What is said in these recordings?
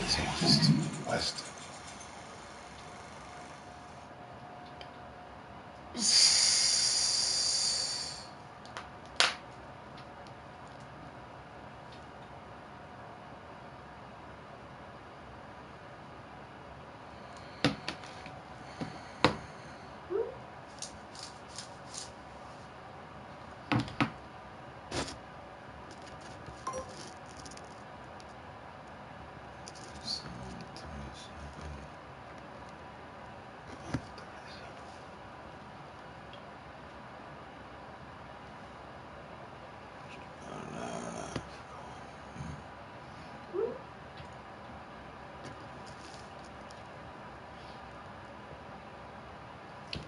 Take this to Western.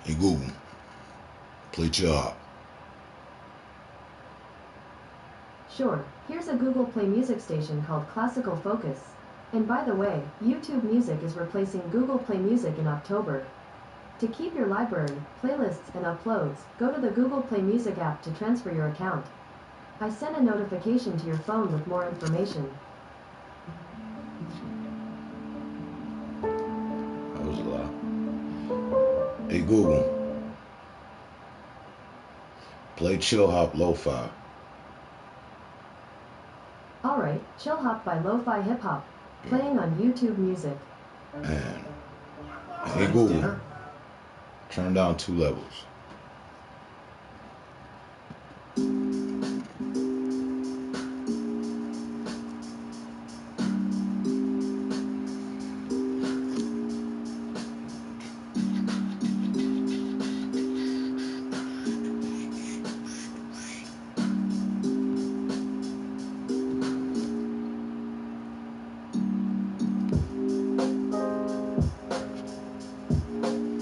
Hey Google, play Chill Hop. Sure, here's a Google Play music station called Classical Focus. And by the way, YouTube Music is replacing Google Play Music in October. To keep your library, playlists, and uploads, go to the Google Play Music app to transfer your account. I sent a notification to your phone with more information. That was a lot. Hey Google, play Chill Hop Lo-Fi. Alright, Chill Hop by Lo-Fi Hip Hop, playing on YouTube Music. And hey Google, turn down 2 levels.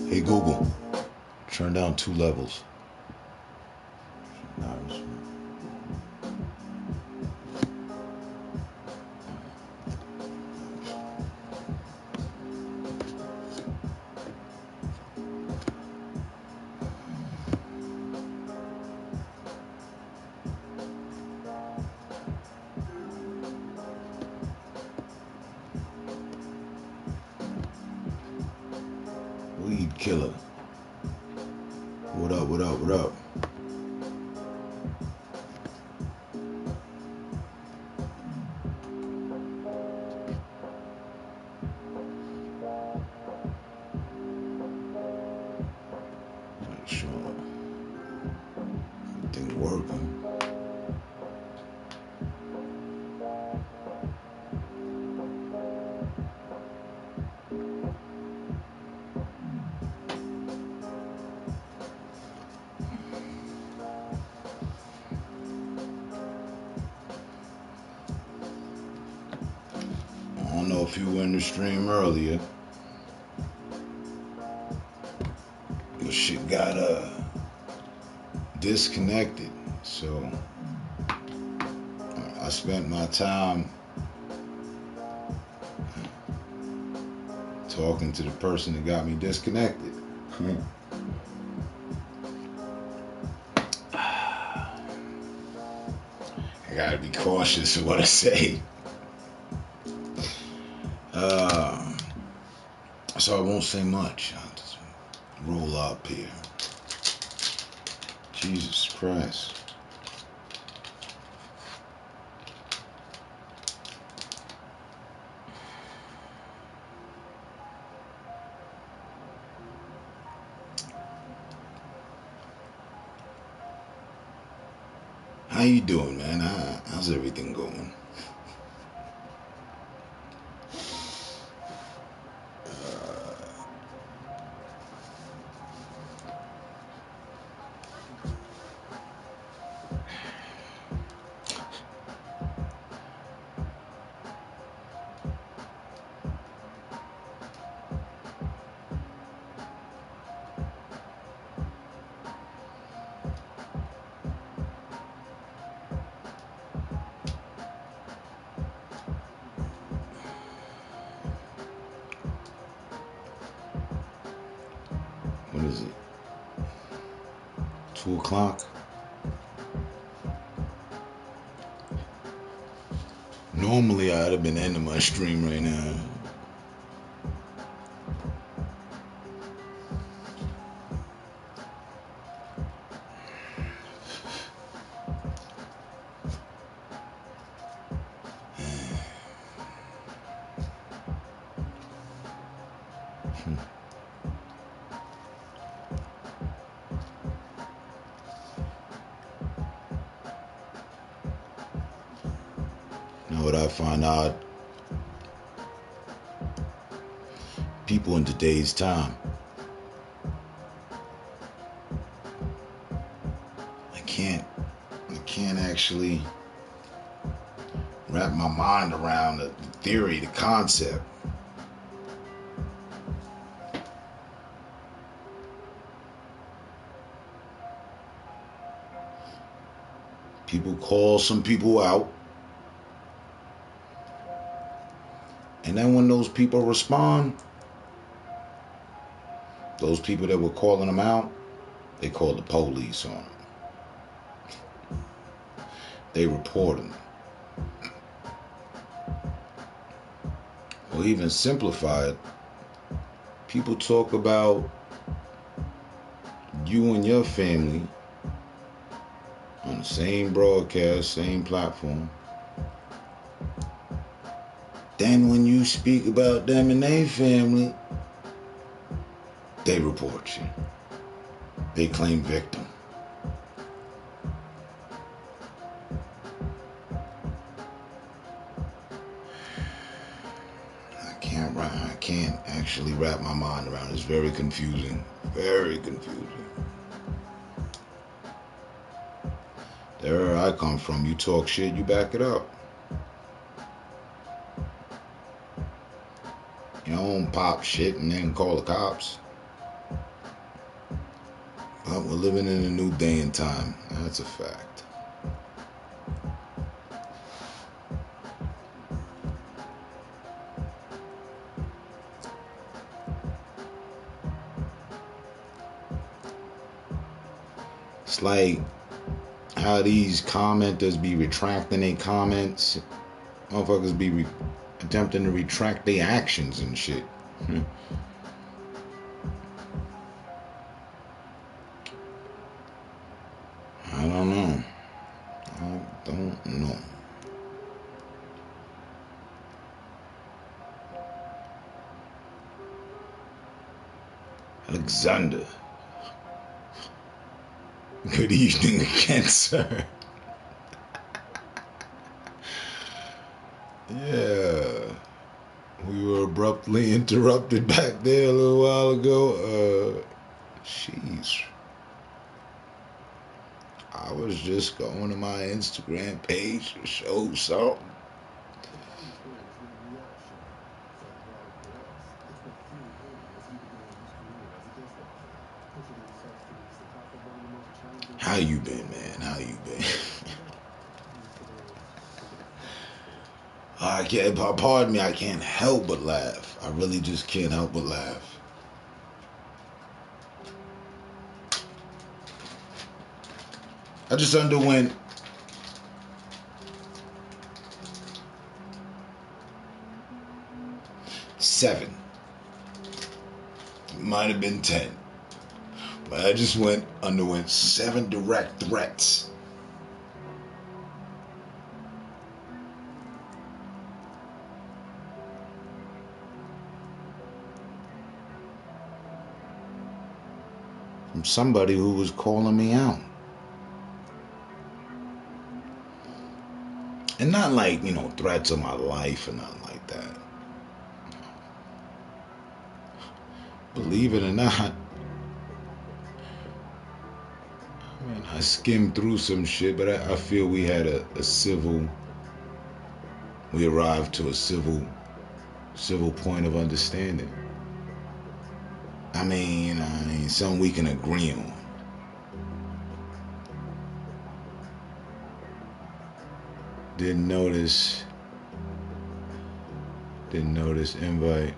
Hey Google, turn down 2 levels. Weed killer. What up, what up, what up? Make sure everything working. I don't know if you were in the stream earlier. Your shit got disconnected. So I spent my time talking to the person that got me disconnected. I gotta be cautious of what I say. So I won't say much. I'll just roll up here. Jesus Christ. How you doing, man? How's everything going? What is it? 2 o'clock? Normally I'd have been ending my stream right now. You know what I find odd? People in today's time, I can't actually wrap my mind around the theory, the concept. People call some people out, and then when those people respond, those people that were calling them out, they call the police on them. They report them. Or even simplified, people talk about you and your family on the same broadcast, same platform. Then when you speak about them and their family, they report you. They claim victim. I can't actually wrap my mind around it. It's very confusing. Very confusing. There I come from. You talk shit, you back it up. You don't pop shit and then call the cops. But we're living in a new day and time. That's a fact. It's like how these commenters be retracting their comments. Motherfuckers be attempting to retract their actions and shit. I don't know. I don't know. Alexander. Good evening again, sir. Yeah. We were abruptly interrupted back there a little while ago. Jeez. I was just going to my Instagram page to show something. How you been, man? How you been? I can't, pardon me, I can't help but laugh. I really just can't help but laugh. I just underwent seven. It might have been 10. But I just underwent 7 direct threats. From somebody who was calling me out. And not like, threats of my life or nothing like that. Believe it or not, I skimmed through some shit, but I feel we had we arrived to a civil point of understanding. I mean, something we can agree on. Didn't notice invite.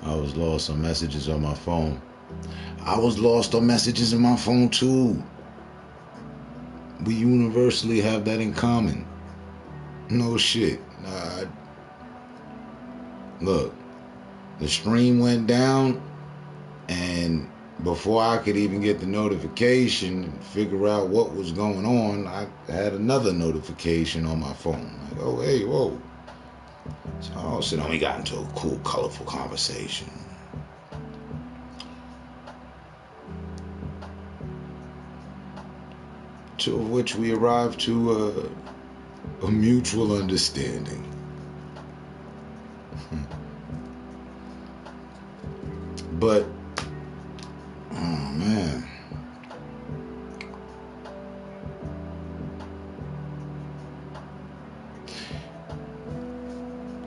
I was lost on messages on my phone. I was lost on messages on my phone too. We universally have that in common. No shit. Nah, look, the stream went down, and before I could even get the notification and figure out what was going on, I had another notification on my phone. Like, oh, hey, whoa. So then we got into a cool, colorful conversation. To which we arrived to a mutual understanding. But, oh man.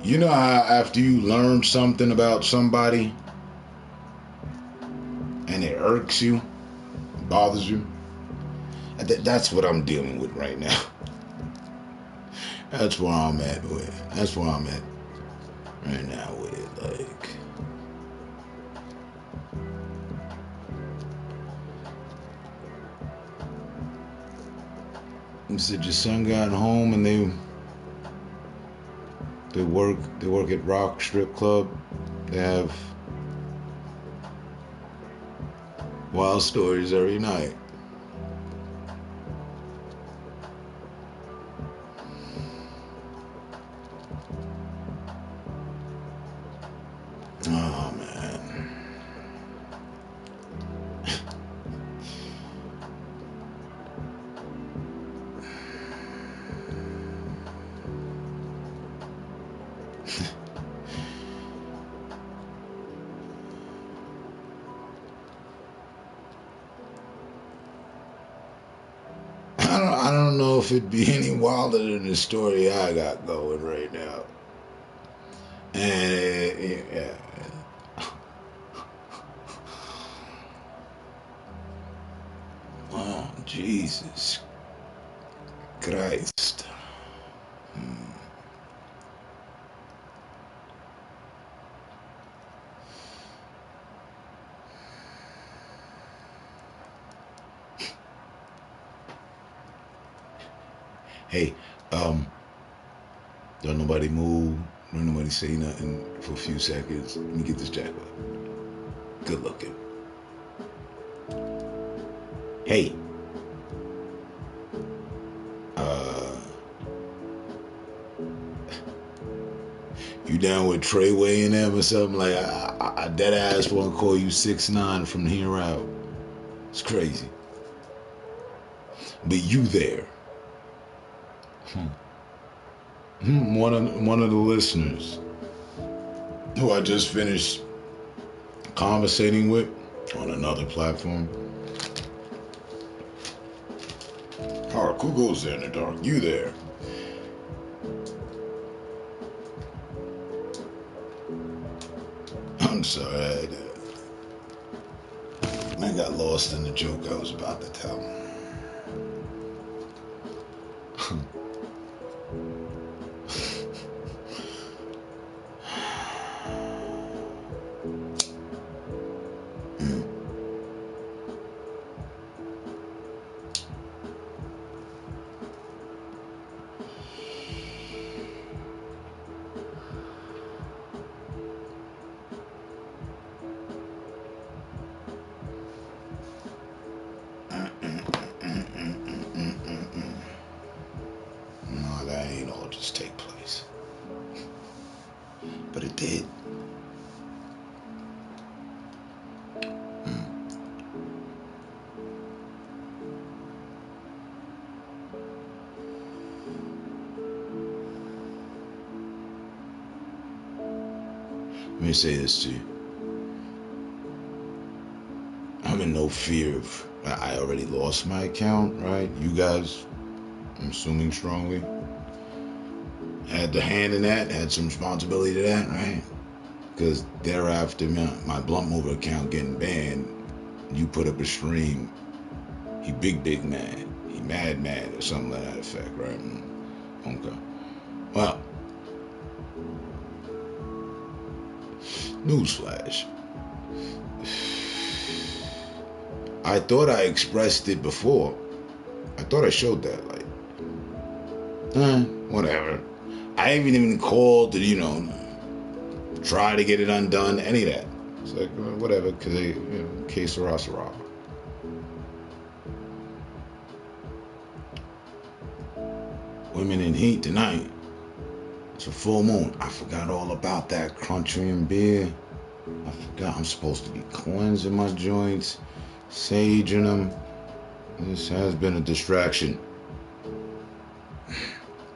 You know how after you learn something about somebody and it irks you, bothers you? That's what I'm dealing with right now. That's where I'm at with. That's where I'm at right now with it. Like, you said your son got home and they work at Rock Strip Club. They have wild stories every night. Oh man. I don't know if it'd be any wilder than the story I got going right now. And yeah. Oh, Jesus Christ. Hey, don't nobody move. Don't nobody say nothing for a few seconds. Let me get this jack up. Good looking. Hey. You down with Treyway and them or something? Like, I dead ass want to call you 6ix9ine from here out. It's crazy. But you there. One of the listeners who I just finished conversating with on another platform. Hark, who goes there in the dark? You there. I'm sorry, I got lost in the joke I was about to tell. No, that ain't all just take place. But it did. Let me say this to you. I'm in no fear of. I already lost my account, right? You guys, I'm assuming strongly, had the hand in that, had some responsibility to that, right? Because thereafter, my Blunt Mover account getting banned, you put up a stream, he big mad. He mad or something like that effect, right? Okay. Well, newsflash. I thought I expressed it before. I thought I showed that, like, whatever. I haven't even called to, try to get it undone, any of that. It's like, whatever, because they, que sera, sera. Women in heat tonight. It's a full moon. I forgot all about that country and beer. I forgot I'm supposed to be cleansing my joints, saging them. This has been a distraction.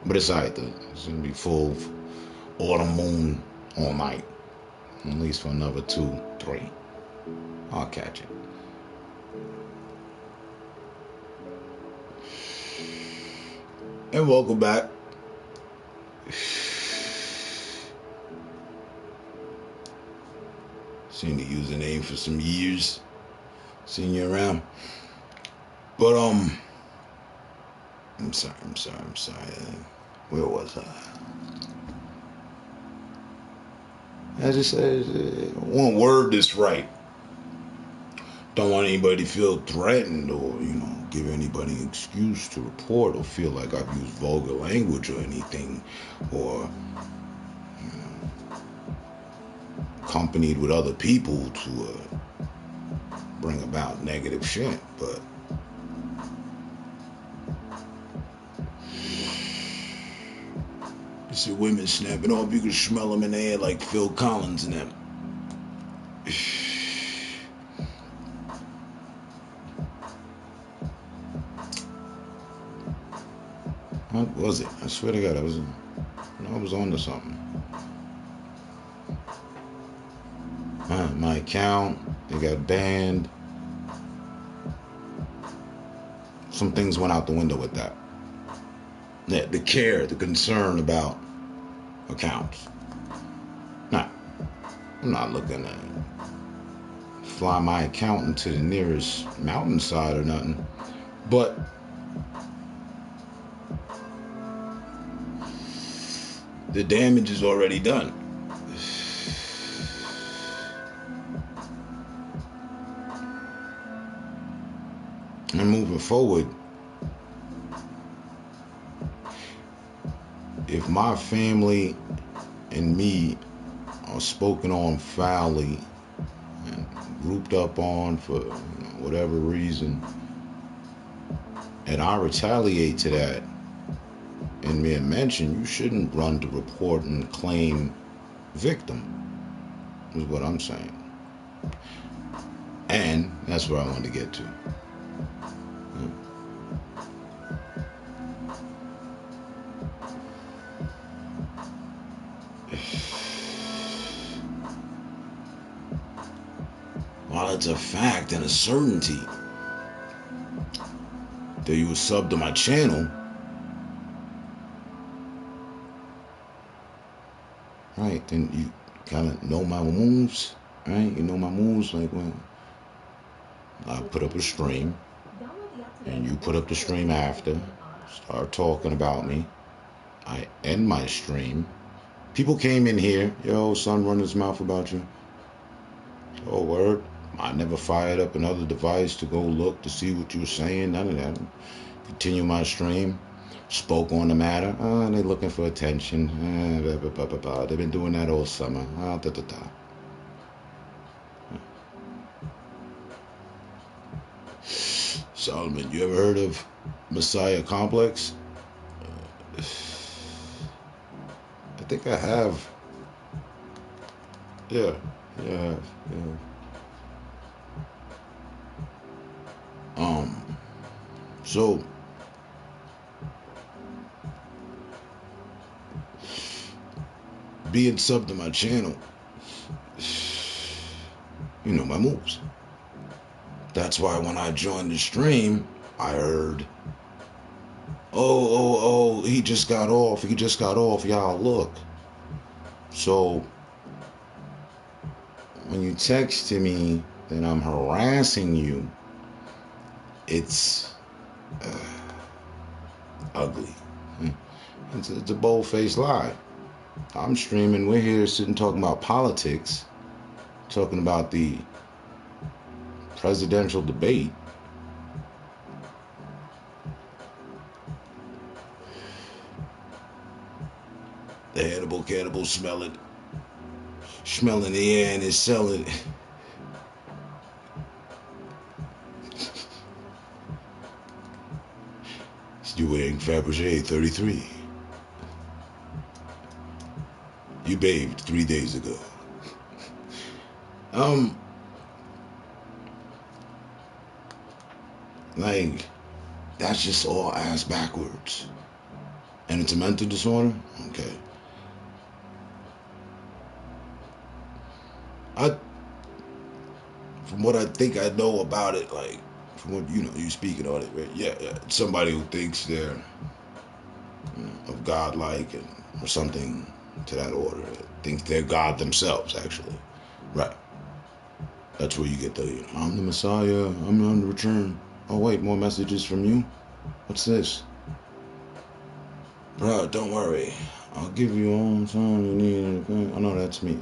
But it's alright though. It's gonna be full autumn moon all night. At least for another 2, 3. I'll catch it. And welcome back. Seen the username for some years. Seen you around. But I'm sorry. Where was I? I just said, one word this right. Don't want anybody to feel threatened or, give anybody an excuse to report or feel like I've used vulgar language or anything, or accompanied with other people to bring about negative shit. But you see women snapping off, you can smell them in the air like Phil Collins and them. What was it? I swear to God, I was on to something. My account, it got banned. Some things went out the window with that. Yeah, the concern about accounts. Nah, I'm not looking to fly my account into the nearest mountainside or nothing. But the damage is already done. And moving forward, if my family and me are spoken on foully and grouped up on for whatever reason, and I retaliate to that and mere mention, you shouldn't run to report and claim victim, is what I'm saying. And that's where I wanted to get to. While it's a fact and a certainty that you were subbed to my channel, right, then you kind of know my moves, right? You know my moves, like when I put up a stream and you put up the stream after, start talking about me, I end my stream. People came in here, yo, son run his mouth about you. Oh, word. I never fired up another device to go look to see what you were saying, none of that. Continue my stream. Spoke on the matter. They looking for attention. Blah, blah, blah, blah. They've been doing that all summer. Solomon, you ever heard of Messiah Complex? I think I have. Yeah. So being subbed to my channel, you know my moves. That's why when I joined the stream, I heard, oh, he just got off, y'all look. So when you text to me that I'm harassing you, it's ugly. It's a bold-faced lie. I'm streaming, we're here sitting talking about politics, talking about the presidential debate. cannibal smelling the air and is selling. You're wearing Fabergé 33. You bathed 3 days ago. Like, that's just all ass backwards. And it's a mental disorder? Okay. From what I think I know about it, like, from what, you speaking on it, right? Yeah, somebody who thinks they're of God-like or something to that order. Thinks they're God themselves, actually. Right. That's where you get the, I'm the Messiah, I'm on the return. Oh, wait, more messages from you? What's this? Bro, don't worry. I'll give you all the time you need. Oh, no, that's me.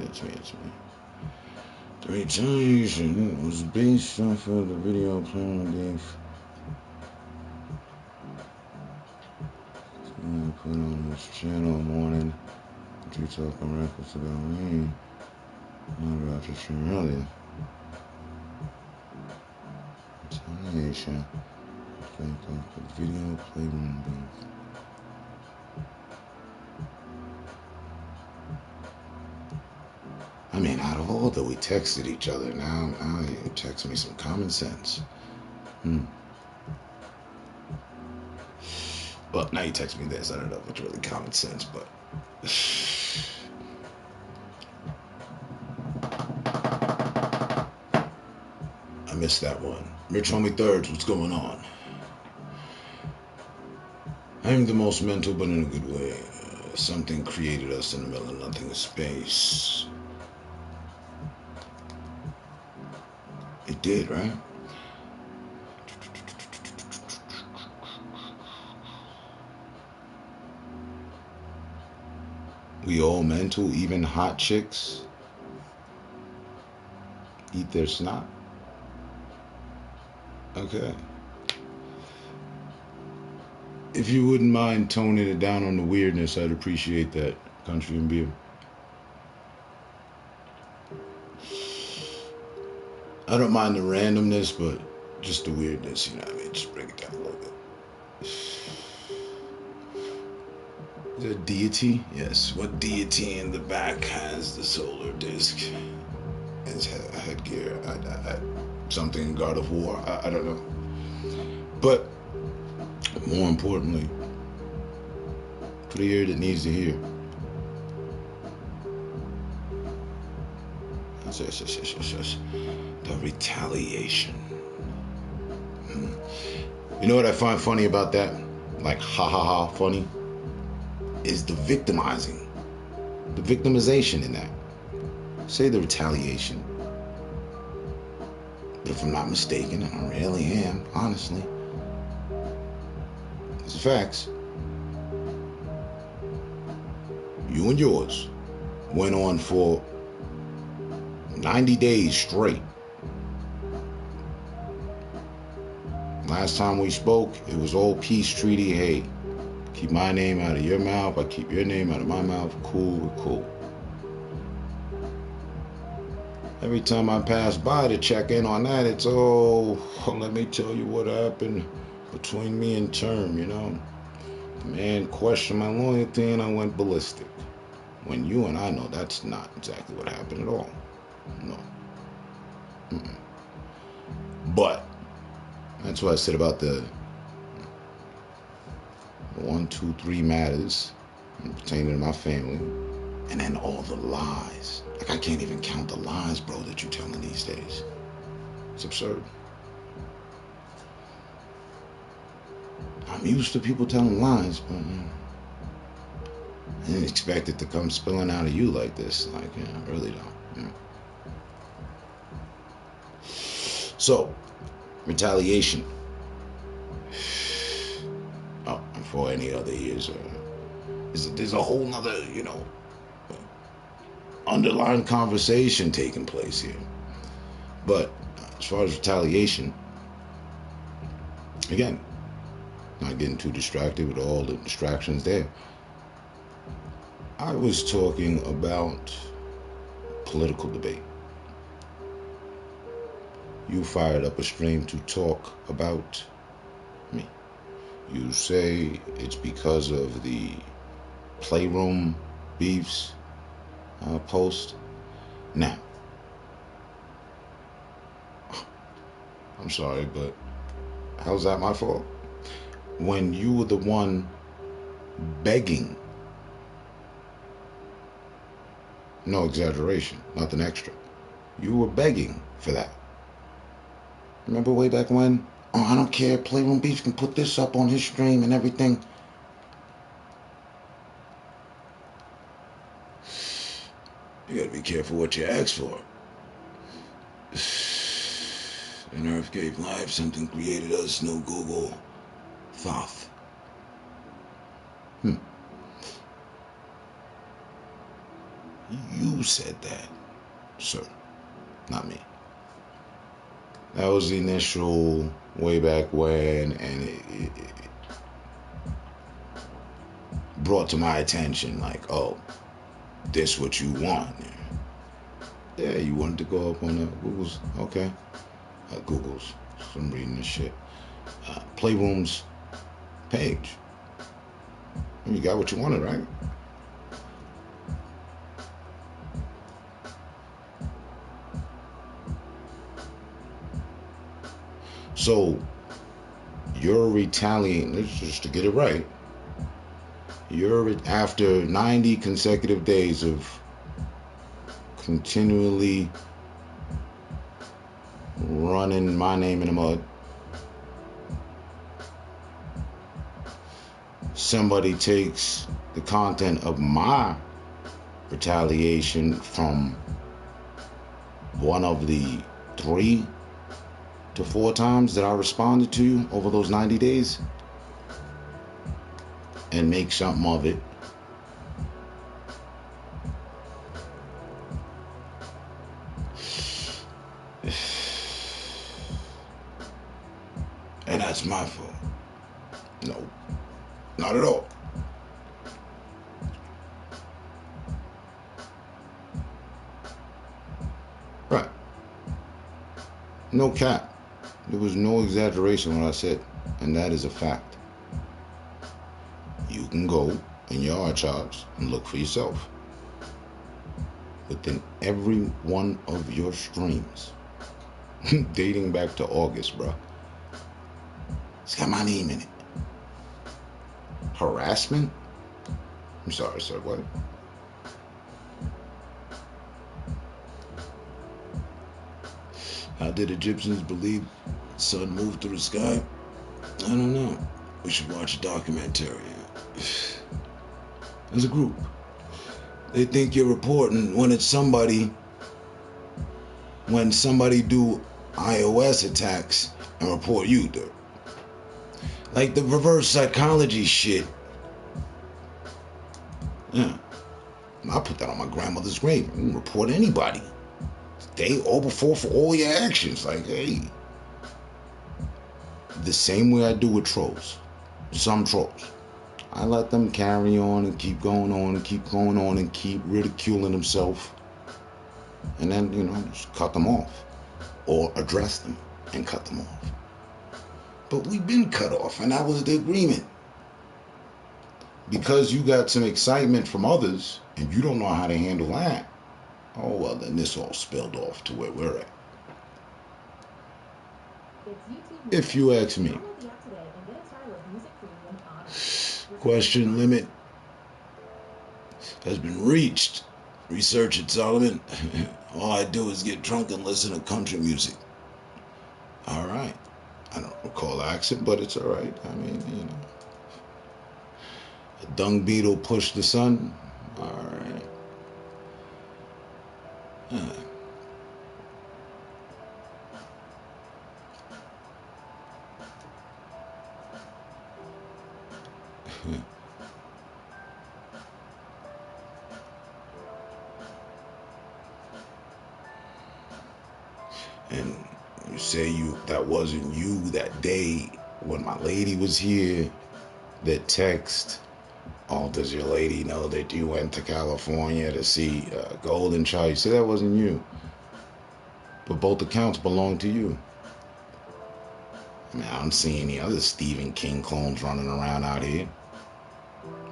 The retaliation was based off of the video playing on Dave. I put on this channel morning. You talking reckless about me. I'm about to stream earlier. Retaliation. Like the video playroom beef. I mean, out of all that we texted each other, now you text me some common sense. Well, now you text me this. I don't know if it's really common sense, but I missed that one. Rich Homie Thirds, what's going on? I'm the most mental, but in a good way. Something created us in the middle of nothing in space. It did, right? We all mental, even hot chicks eat their snot. Okay. If you wouldn't mind toning it down on the weirdness, I'd appreciate that, Country and Beer. I don't mind the randomness, but just the weirdness, you know what I mean? Just bring it down a little bit. Is it deity? Yes. What deity in the back has the solar disc as headgear? Something God of War. I don't know. But more importantly, for the ear that needs to hear. The retaliation. You know what I find funny about that? Like, ha ha ha funny? Is the victimizing. The victimization in that. Say the retaliation. If I'm not mistaken, and I really am, honestly. It's facts. You and yours went on for 90 days straight. Last time we spoke, it was all peace treaty. Hey, keep my name out of your mouth. I keep your name out of my mouth. Cool, we're cool. Every time I pass by to check in on that, it's, let me tell you what happened between me and Term, you know. The man questioned my loyalty and I went ballistic. When you and I know that's not exactly what happened at all. No. But that's what I said about the 1, 2, 3 matters pertaining to my family. And then all the lies. Like, I can't even count the lies, bro, that you're telling these days. It's absurd. I'm used to people telling lies, but I didn't expect it to come spilling out of you like this. Like, I really don't. So, retaliation. Oh, and for any other years, there's a whole nother, underlying conversation taking place here. But as far as retaliation, again, not getting too distracted with all the distractions there. I was talking about political debate. You fired up a stream to talk about me. You say it's because of the Playroom Beefs post. Now, I'm sorry, but how's that my fault? When you were the one begging, no exaggeration, nothing extra, you were begging for that. Remember way back when? Oh, I don't care, Playroom Beefs can put this up on his stream and everything. You gotta be careful what you ask for. An Earth gave life, something created us, no Google. Thoth. You said that, sir, not me. That was the initial way back when, and it brought to my attention, like, oh, this what you want. Yeah, you wanted to go up on the Google's, okay. Google's, so I'm reading this shit. Playroom's page. You got what you wanted, right? So, you're retaliating, just to get it right, you're after 90 consecutive days of continually running my name in the mud. Somebody takes the content of my retaliation from one of the 3 to 4 times that I responded to you over those 90 days and make something of it. And that's my fault. No, not at all. Right. No cap. There was no exaggeration when I said, and that is a fact. You can go in your archives and look for yourself. Within every one of your streams, dating back to August, bro, it's got my name in it. Harassment? I'm sorry, sir, what? How did Egyptians believe the sun moved through the sky? I don't know. We should watch a documentary. As a group, they think you're reporting when it's somebody, when somebody do iOS attacks and report you, dude. Like the reverse psychology shit. Yeah. I put that on my grandmother's grave. I didn't report anybody. Day or before for all your actions. Like, hey. The same way I do with trolls. Some trolls. I let them carry on and keep going on and keep going on and keep ridiculing themselves. And then, just cut them off. Or address them and cut them off. But we've been cut off, and that was the agreement. Because you got some excitement from others, and you don't know how to handle that, oh, well, then this all spilled off to where we're at. If you ask me. Question limit has been reached. Research it, Solomon. All I do is get drunk and listen to country music. All right. I don't recall the accent, but it's all right. I mean, a dung beetle pushed the sun. All right. And you say that wasn't you that day when my lady was here that text Oh, does your lady know that you went to California to see Golden Child? You say that wasn't you, but both accounts belong to you. I mean, I don't see any other Stephen King clones running around out here.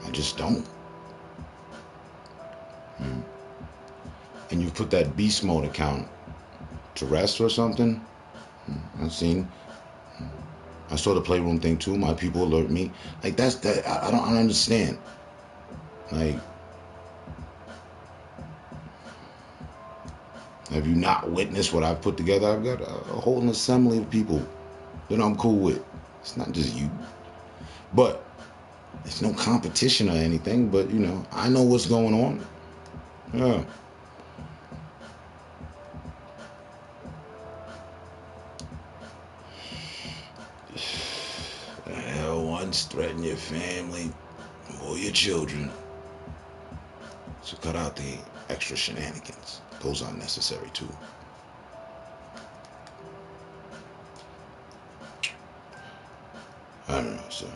I just don't. And you put that beast mode account to rest or something? I've seen. I saw the playroom thing too. My people alert me. Like that's that. I don't understand. Like, have you not witnessed what I've put together? I've got a whole assembly of people that I'm cool with. It's not just you. But it's no competition or anything. But you know, I know what's going on. Yeah. Hell, once threaten your family or your children. So cut out the extra shenanigans. Those are unnecessary too. I don't know, sir.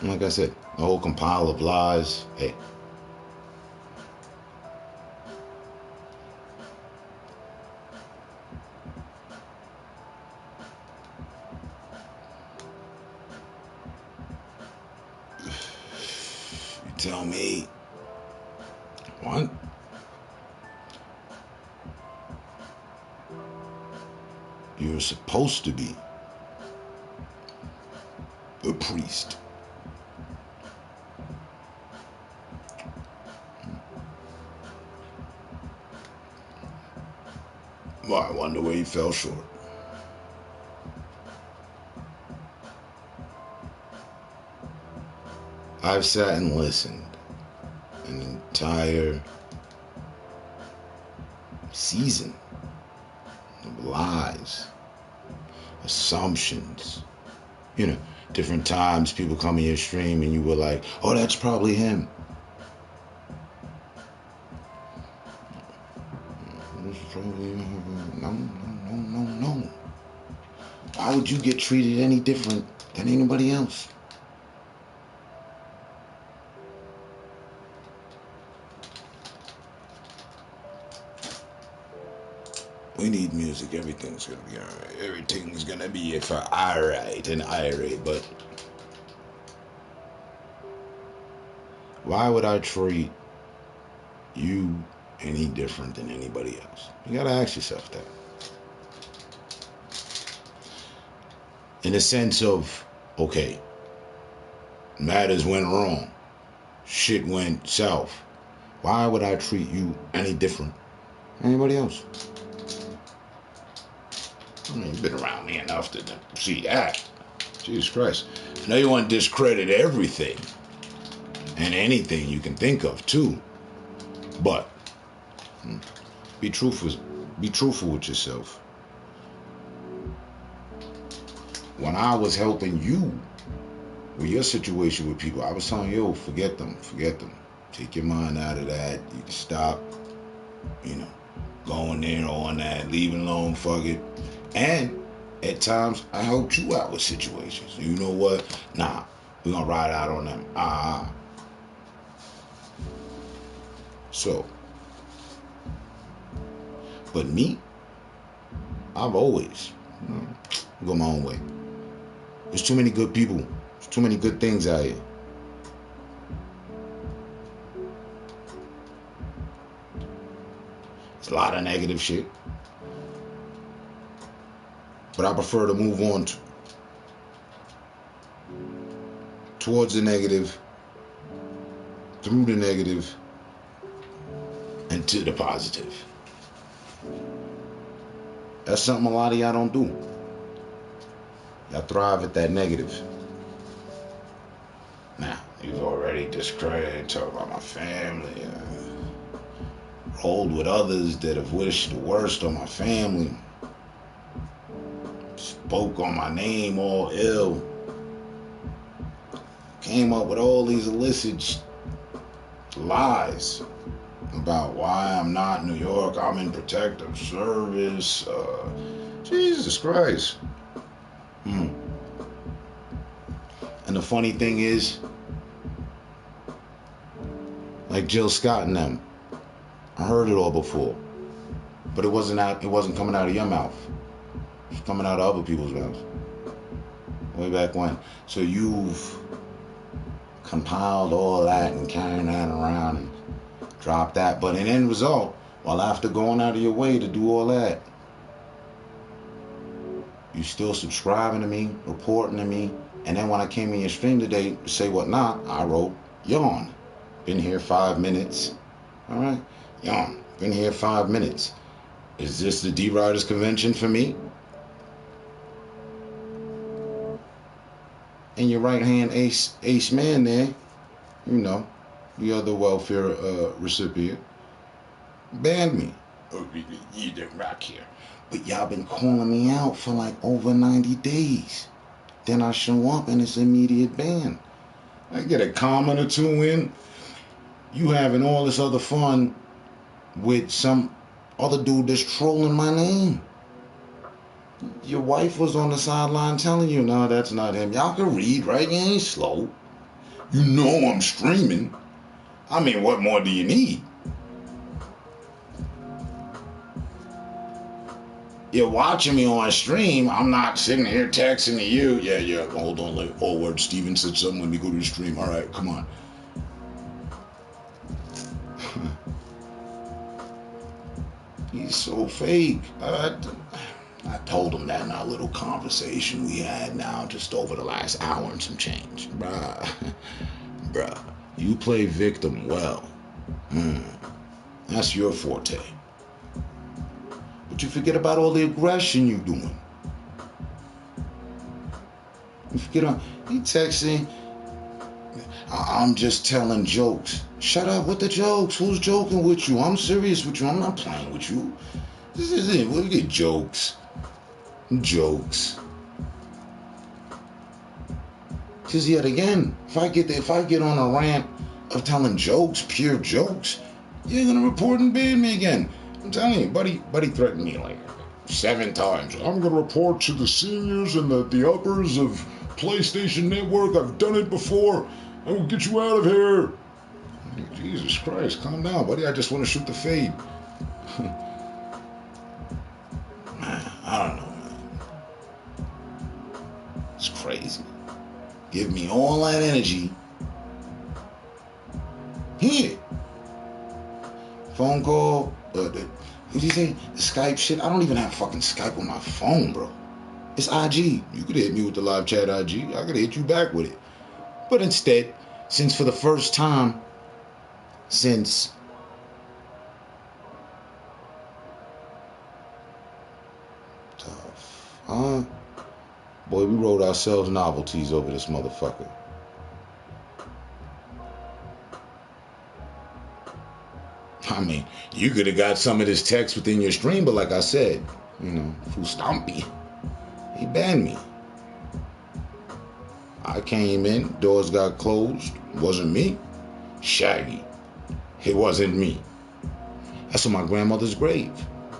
Like I said, the whole compile of lies. Hey. You tell me. What? You're supposed to be a priest. Well, I wonder where you fell short. I've sat and listened an entire season of lies, assumptions. You know, different times people come in your stream and you were like, oh, that's probably him. No. Why would you get treated any different than anybody else? We need music. Everything's gonna be alright. Everything's gonna be for alright and irate. But why would I treat you any different than anybody else? You gotta ask yourself that. In the sense of, okay, matters went wrong, shit went south. Why would I treat you any different than anybody else? I mean, you've been around me enough to see that. Jesus Christ. I know you want to discredit everything and anything you can think of too. But be truthful with yourself. When I was helping you with your situation with people, I was telling you, forget them. Take your mind out of that. You can stop, going there on that, leaving alone, fuck it. And at times, I helped you out with situations. You know what? Nah, we're gonna ride out on them. So, but me, I've always go my own way. There's too many good people. There's too many good things out here. There's a lot of negative shit. But I prefer to move on towards the negative, through the negative, and to the positive. That's something a lot of y'all don't do. Y'all thrive at that negative. Now, you've already discredited, talked about my family, rolled with others that have wished the worst on my family, spoke on my name all ill, came up with all these illicit lies about why I'm not in New York, I'm in protective service. Jesus Christ. the funny thing is, like Jill Scott and them, I heard it all before, but it wasn't coming out of your mouth. It was coming out of other people's mouths. Way back when. So you've compiled all that and carrying that around and dropped that. But in end result, while after going out of your way to do all that, you still subscribing to me, reporting to me, and then when I came in your stream today to say whatnot, I wrote, yawn. Been here 5 minutes. All right? Yawn. Been here 5 minutes. Is this the D-Riders convention for me? And your right-hand ace man there, you know, the other welfare recipient, banned me. Oh, you didn't rock here. But y'all been calling me out for like over 90 days. Then I show up and it's immediate ban. I get a comment or two in. You having all this other fun with some other dude that's trolling my name. Your wife was on the sideline telling you, no, that's not him. Y'all can read, right? You ain't slow. You know I'm streaming. I mean, what more do you need? You're watching me on stream. I'm not sitting here texting to you. Yeah, hold on. Like, oh, word, Steven said something. Let me go to the stream. All right, come on. He's so fake. I told him that in our little conversation we had now just over the last hour and some change. Bruh, you play victim well. That's your forte. But you forget about all the aggression you doing. You forget he texting, I'm just telling jokes. Shut up with the jokes. Who's joking with you? I'm serious with you. I'm not playing with you. This is it. Look at jokes. Jokes. Because yet again, if I get on a rant of telling jokes, pure jokes, you're gonna report and ban me again. I'm telling you, buddy threatened me like 7 times. I'm gonna report to the seniors and the uppers of PlayStation Network. I've done it before. I will get you out of here. Jesus Christ, calm down, buddy. I just want to shoot the fade. I don't know, man. It's crazy. Give me all that energy. Here. Phone call. What did you say? The Skype shit? I don't even have fucking Skype on my phone, bro. It's IG. You could hit me with the live chat IG. I could hit you back with it. But instead, since for the first time since boy, we wrote ourselves novelties over this motherfucker. I mean, you could have got some of this text within your stream, but like I said, you know, Fustampy, he banned me. I came in, doors got closed. It wasn't me. Shaggy. It wasn't me. That's on my grandmother's grave.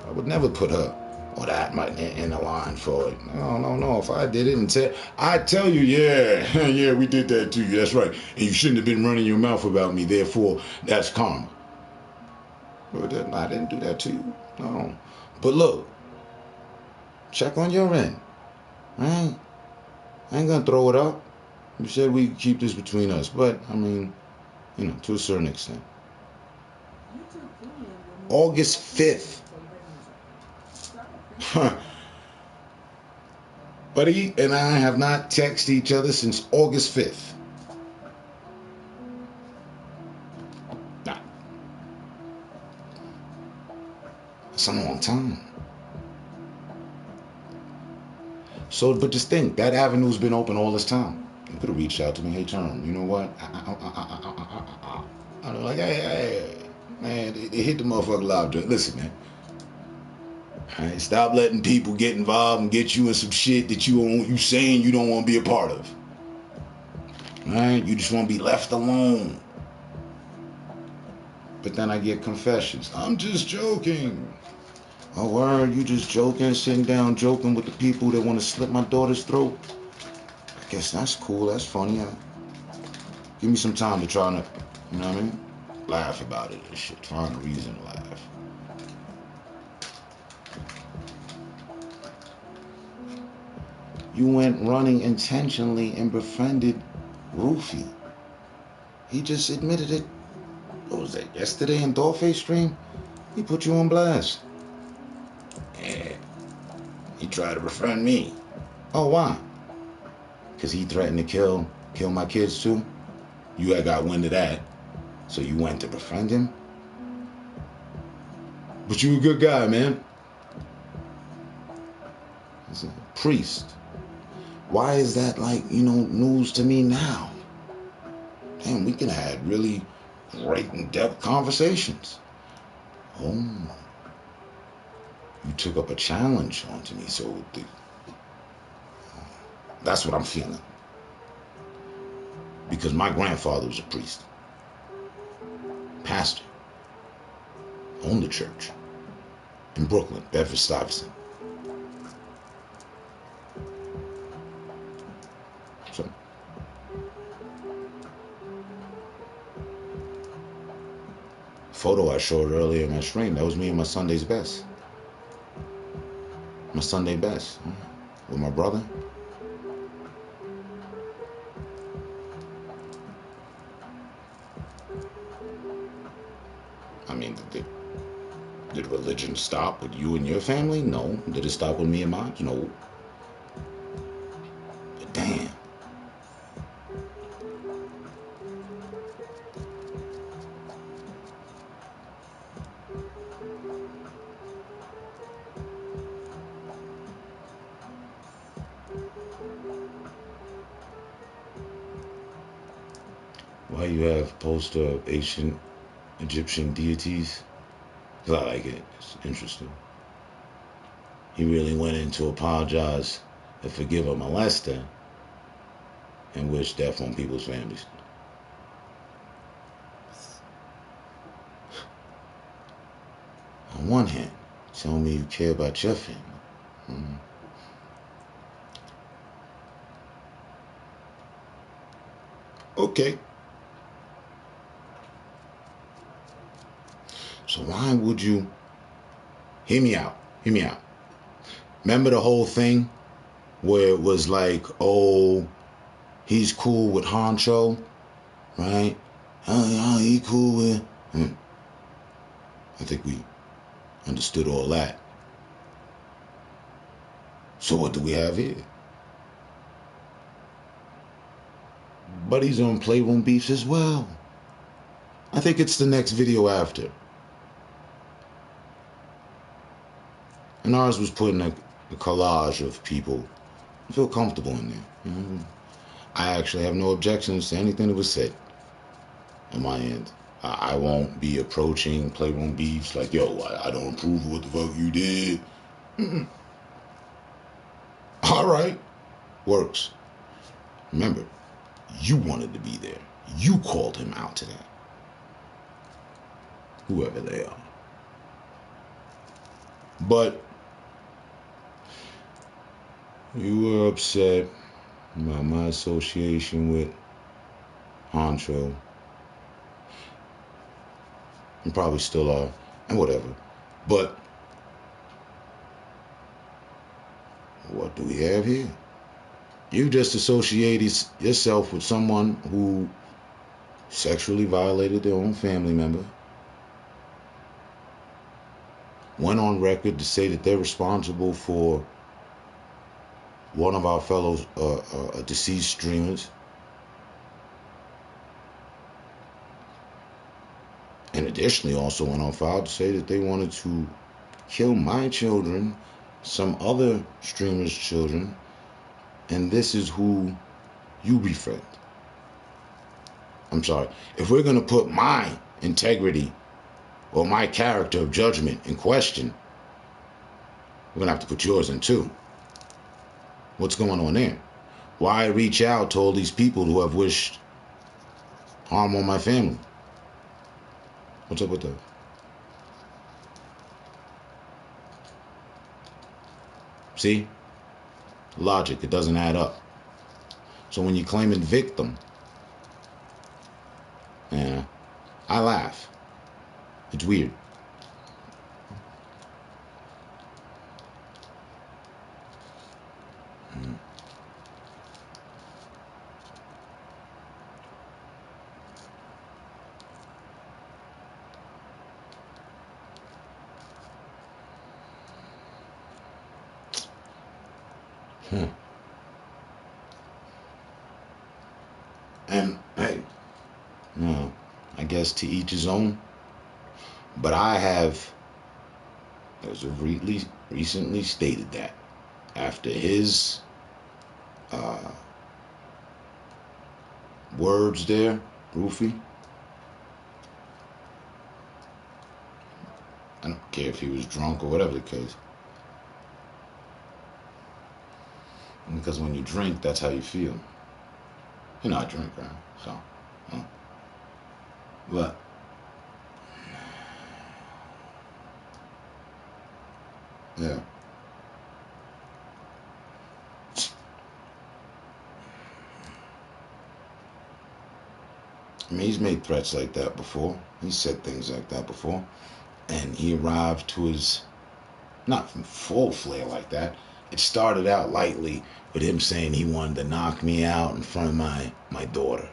I would never put her or that in the line for it. No. If I did it and said, I'd tell you, yeah, we did that to you. That's right. And you shouldn't have been running your mouth about me. Therefore, that's karma. But I didn't do that to you. No. But look, check on your end. I ain't gonna throw it up. You said we keep this between us, but I mean, you know, to a certain extent. August 5th. Buddy and I have not texted each other since August 5th. Nah. That's a long time. So, but just think, that avenue's been open all this time. You could have reached out to me, hey, Term, you know what? I'm like, hey, man, they hit the motherfucker live. Listen, man. All right, stop letting people get involved and get you in some shit that you saying you don't want to be a part of. All right, you just want to be left alone. But then I get confessions. I'm just joking. Oh, word, you just joking, sitting down joking with the people that want to slit my daughter's throat? guess that's cool. That's funny. Give me some time to try to, you know what I mean? Laugh about it and shit. Find a reason to laugh. You went running intentionally and befriended Rufy. He just admitted it. What was that, yesterday in Dollface stream? He put you on blast. Yeah. He tried to befriend me. Oh, why? Because he threatened to kill my kids too? You had got wind of that. So you went to befriend him? But you a good guy, man. He's a priest. Why is that news to me now? Damn, we could have had really great in-depth conversations. Oh, you took up a challenge onto me, so that's what I'm feeling. Because my grandfather was a priest, pastor, owned the church in Brooklyn, Bedford-Stuyvesant. So, photo I showed earlier in my stream, that was me in my Sunday's best. My Sunday best with my brother. I mean, did religion stop with you and your family? No. Did it stop with me and mine? No. But damn. Why you have poster of ancient Egyptian deities? Because I like it. It's interesting. He really went in to apologize and forgive a molester and wish death on people's families. On one hand, tell me you care about your family. Okay. So why would you... Hear me out. Remember the whole thing where it was like, oh, he's cool with Honcho, right? Oh, he cool with... I think we understood all that. So what do we have here? Buddy's on Playroom Beefs as well. I think it's the next video after. And ours was putting a collage of people. I feel comfortable in there. I actually have no objections to anything that was said on my end. I won't be approaching Playroom Beefs like, yo, I don't approve of what the fuck you did. All right. Works. Remember, you wanted to be there. You called him out to that. Whoever they are. But you were upset about my association with Honcho. You probably still are, and whatever. But what do we have here? You just associated yourself with someone who sexually violated their own family member. Went on record to say that they're responsible for one of our fellow deceased streamers. And additionally also went on file to say that they wanted to kill my children, some other streamers' children, and this is who you befriend. I'm sorry. If we're going to put my integrity or my character of judgment in question, we're going to have to put yours in too. What's going on there? Why reach out to all these people who have wished harm on my family? What's up with that? See? Logic, it doesn't add up. So when you're claiming victim, yeah, I laugh. It's weird. Hmm. And hey, no, I guess to each his own. But I have, as of recently stated that after his uh, words there, Rufy, I don't care if he was drunk or whatever the case. Because when you drink, that's how you feel. You know, I drink, right? So, but yeah, I mean, he's made threats like that before. He said things like that before, and he arrived to his not from full flare like that. It started out lightly with him saying he wanted to knock me out in front of my daughter,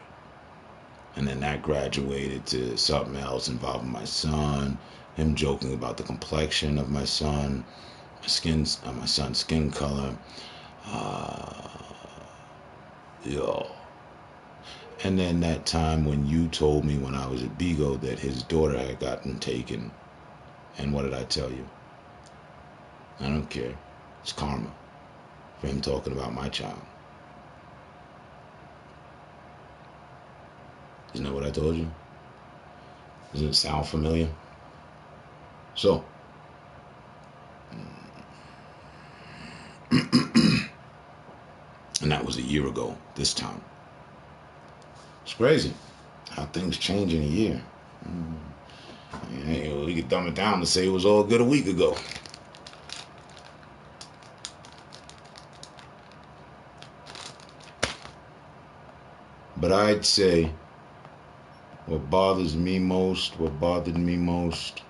and then that graduated to something else involving my son. Him joking about the complexion of my son, my son's skin color. Uh, yo. And then that time when you told me when I was at Bigo that his daughter had gotten taken. And what did I tell you? I don't care. It's karma for him talking about my child. Isn't that what I told you? Doesn't it sound familiar? So, and that was a year ago this time. It's crazy how things change in a year. We could dumb it down to say it was all good a week ago. But I'd say what bothers me most, what bothered me most,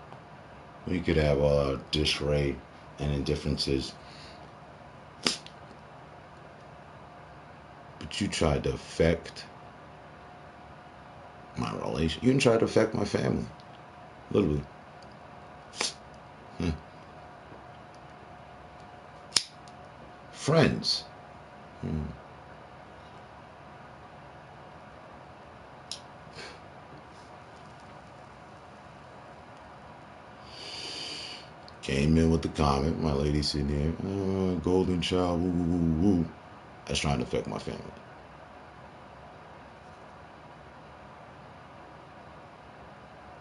we could have all our disarray and indifferences. But you tried to affect my relation. You didn't try to affect my family. Literally. Hmm. Friends. Hmm. Came in with the comment, my lady sitting here, golden child, woo, woo, woo, woo. That's trying to affect my family.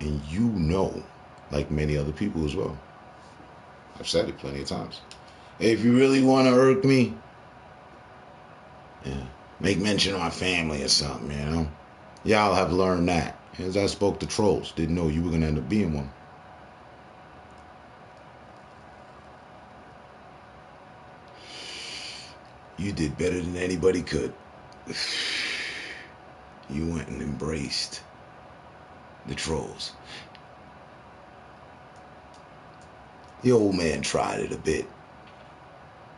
And you know, like many other people as well, I've said it plenty of times. Hey, if you really want to irk me, yeah, make mention of my family or something, you know? Y'all have learned that. As I spoke to trolls, didn't know you were going to end up being one. You did better than anybody could. You went and embraced the trolls. The old man tried it a bit.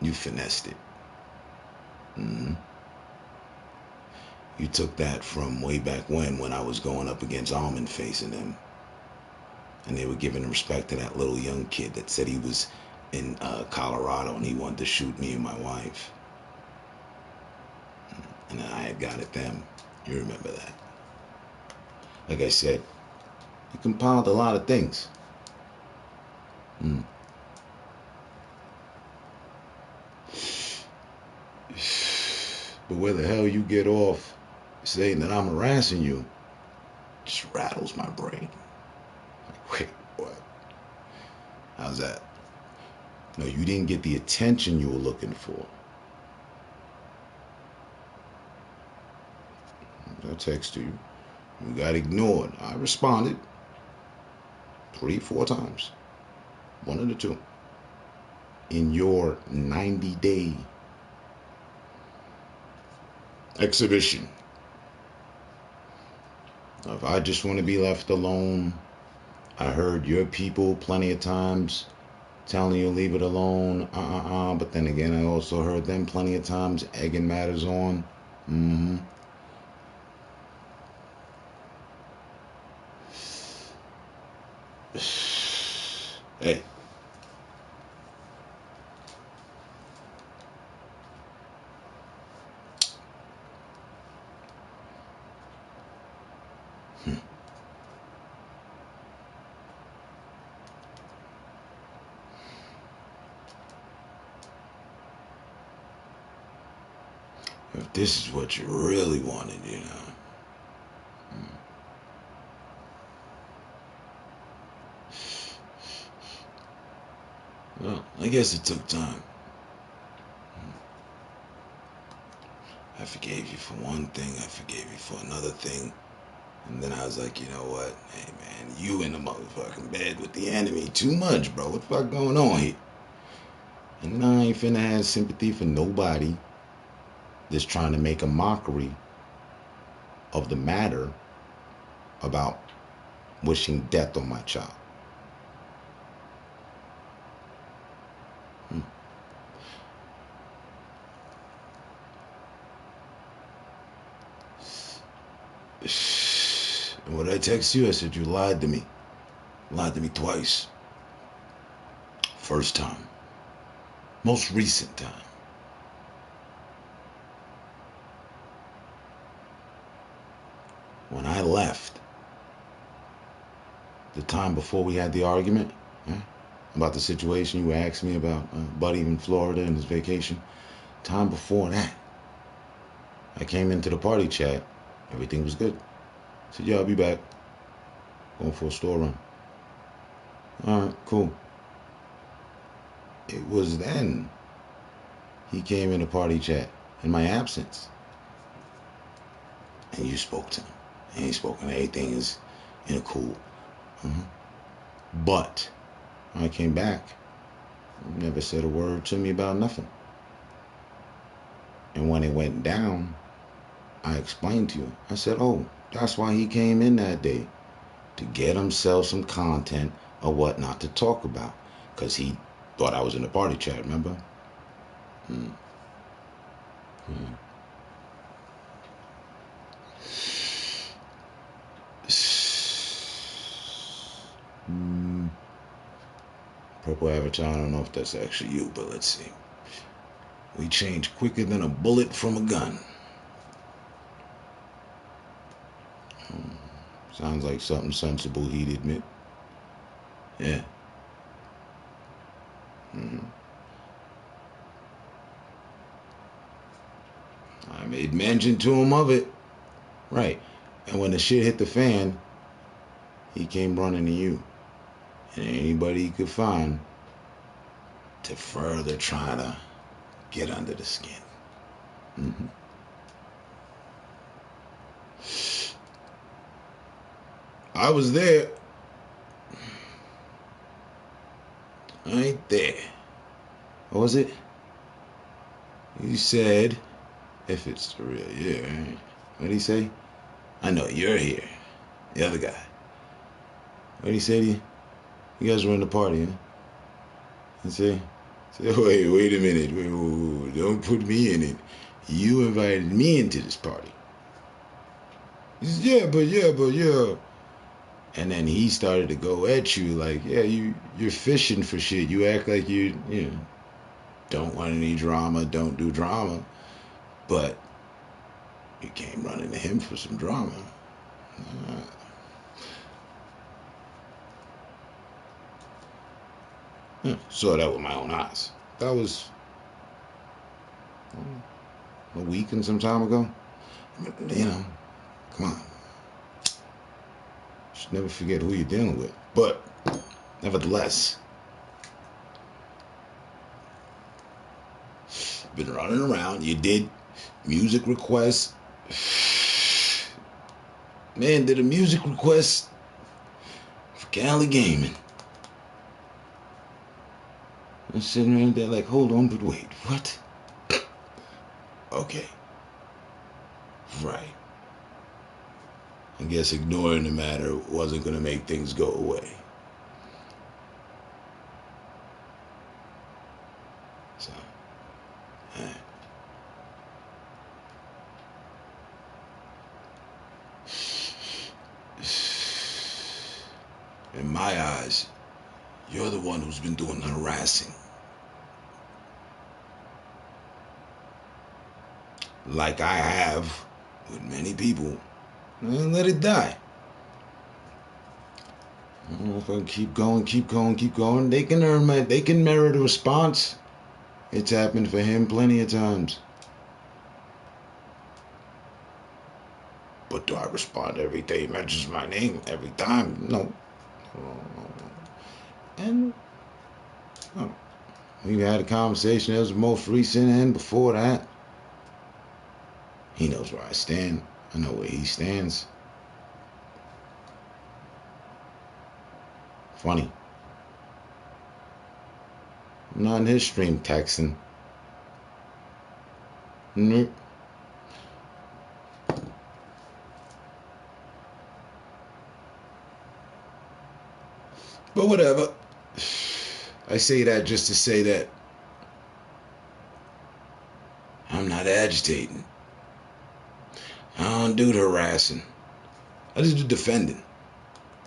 You finessed it. Mm-hmm. You took that from way back when I was going up against Almond Face and them. And they were giving respect to that little young kid that said he was in Colorado and he wanted to shoot me and my wife. And I had got at them. You remember that. Like I said, you compiled a lot of things. Mm. But where the hell you get off saying that I'm harassing you just rattles my brain. Like, wait, what? How's that? No, you didn't get the attention you were looking for. I texted you. You got ignored. I responded 3, 4 times. One of the two. In your 90-day exhibition. If I just want to be left alone, I heard your people plenty of times telling you leave it alone, but then again, I also heard them plenty of times egging matters on. Hey. If this is what you really wanted, Well, I guess it took time. I forgave you for one thing, I forgave you for another thing. And then I was like, you know what? Hey, man, you in the motherfucking bed with the enemy too much, bro. What the fuck going on here? And I ain't finna have sympathy for nobody that's trying to make a mockery of the matter about wishing death on my child. And when I text you, I said you lied to me. Lied to me twice. First time. Most recent time. When I left, the time before we had the argument, about the situation you asked me about Buddy in Florida and his vacation, time before that, I came into the party chat. Everything was good. I said, yeah, I'll be back. Going for a store run. All right, cool. It was then he came in the party chat in my absence. And you spoke to him. And he spoke, and everything is in a cool. But when I came back, he never said a word to me about nothing. And when it went down, I explained to you. I said, oh, that's why he came in that day. To get himself some content of what not to talk about. Because he thought I was in the party chat, remember? Purple Avatar, I don't know if that's actually you, but let's see. We change quicker than a bullet from a gun. Sounds like something sensible he'd admit. Yeah. I made mention to him of it. Right. And when the shit hit the fan, he came running to you. And anybody he could find to further try to get under the skin. I was there. I ain't there. What was it? You said, if it's the real you, right? What'd he say? I know you're here. The other guy. What'd he say to you? You guys were in the party, huh? He said, wait a minute. Wait, don't put me in it. You invited me into this party. He said, yeah, but. And then he started to go at you like, yeah, you're fishing for shit. You act like you don't want any drama, don't do drama. But you came running to him for some drama. Saw that with my own eyes. That was a week and some time ago. Come on. You should never forget who you're dealing with. But, nevertheless, been running around. You did music requests. Man, did a music request for Cali Gaming. I'm sitting around there like, hold on, but wait, what? Okay. Right. I guess ignoring the matter wasn't going to make things go away. So, eh. In my eyes, you're the one who's been doing the harassing. Like I have with many people. And let it die. If I keep going, they can they can merit a response. It's happened for him plenty of times. But do I respond every day? He mentions my name every time? No. And no. We had a conversation that was the most recent, and before that, he knows where I stand. I know where he stands. Funny. I'm not in his stream texting. Nope. But whatever. I say that just to say that I'm not agitating. I don't do the harassing. I just do defending.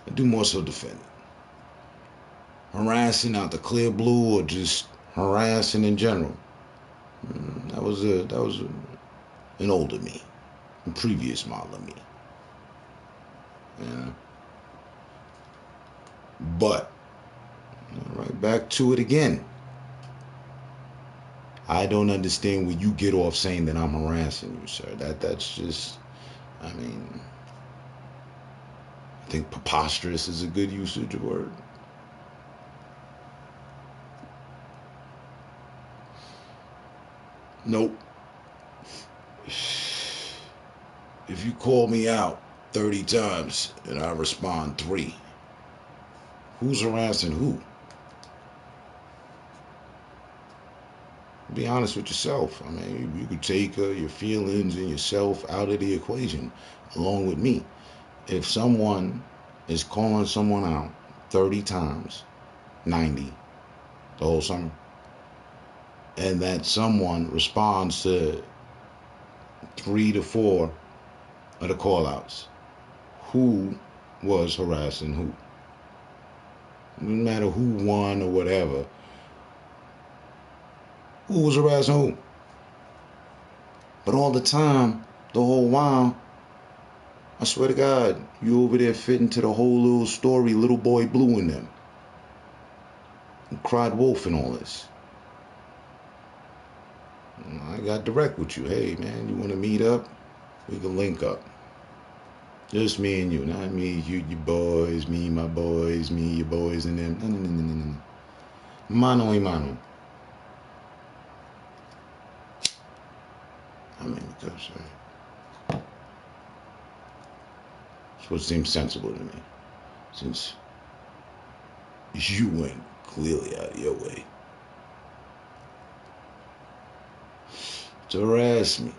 I do more so defending. Harassing out the clear blue or just harassing in general. That was an older me, a previous model of me. Yeah. But right back to it again. I don't understand when you get off saying that I'm harassing you, sir. That's just, I mean, I think preposterous is a good usage of word. Nope. If you call me out 30 times and I respond 3, who's harassing who? Be honest with yourself. I mean, you could take your feelings and yourself out of the equation along with me. If someone is calling someone out 30 times, 90, the whole summer, and that someone responds to 3 to 4 of the call outs, who was harassing who? No matter who won or whatever, who was harassing who? But all the time, the whole while, I swear to God, you over there fit into the whole little story, Little Boy Blue in them. And cried wolf and all this. I got direct with you. Hey, man, you want to meet up? We can link up. Just me and you, not me, you, your boys, me, my boys, me, your boys, and them. No. Mano y mano. I mean, because it's what seems sensible to me. Since you went clearly out of your way to harass me.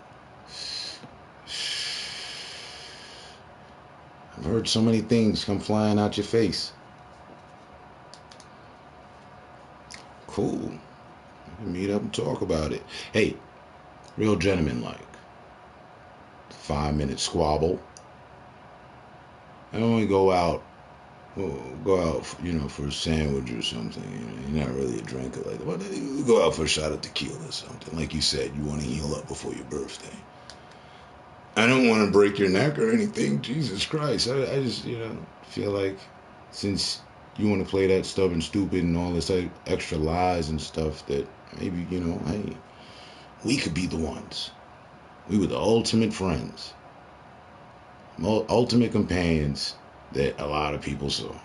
I've heard so many things come flying out your face. Cool. We can meet up and talk about it. Hey, real gentleman like. 5-minute squabble. I only go out, for a sandwich or something. You're not really a drinker like that. But you go out for a shot of tequila or something. Like you said, you want to heal up before your birthday. I don't want to break your neck or anything. Jesus Christ. I just, feel like since you want to play that stubborn stupid and all this extra lies and stuff that maybe, hey, we could be the ones. We were the ultimate friends. Ultimate companions that a lot of people saw.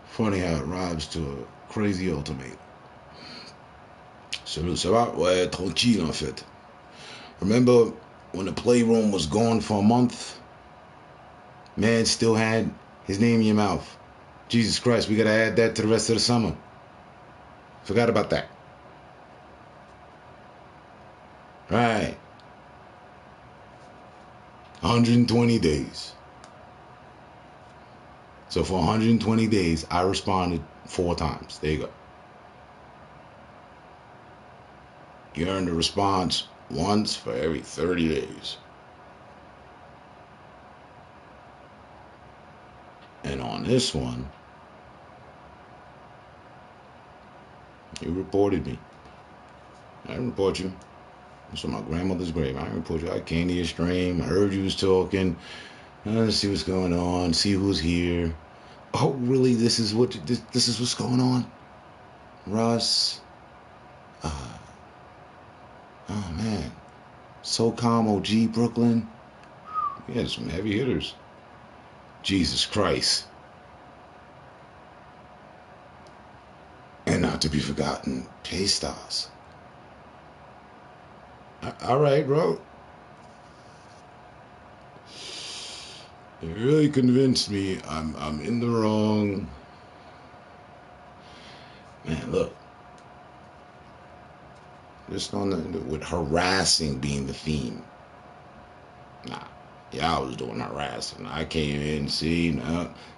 Funny how it rhymes to a crazy ultimate. Ça va? Ouais, tranquille en fait. Remember when the playroom was gone for a month? Man still had his name in your mouth. Jesus Christ, we gotta add that to the rest of the summer. Forgot about that. Right. 120 days. So for 120 days, I responded 4 times. There you go. You earned a response once for every 30 days. And on this one, you reported me. I didn't report you. It's on my grandmother's grave. I didn't report you. I came to your stream. I heard you was talking. Let's see what's going on. See who's here. Oh, really? This is what's going on, Russ. Oh man, SOCOM OG Brooklyn. We had some heavy hitters. Jesus Christ. And not to be forgotten, K-Stars. All right, bro. You really convinced me I'm in the wrong. Man, look. Just on with harassing being the theme. Nah. Y'all was doing harassing. I came in,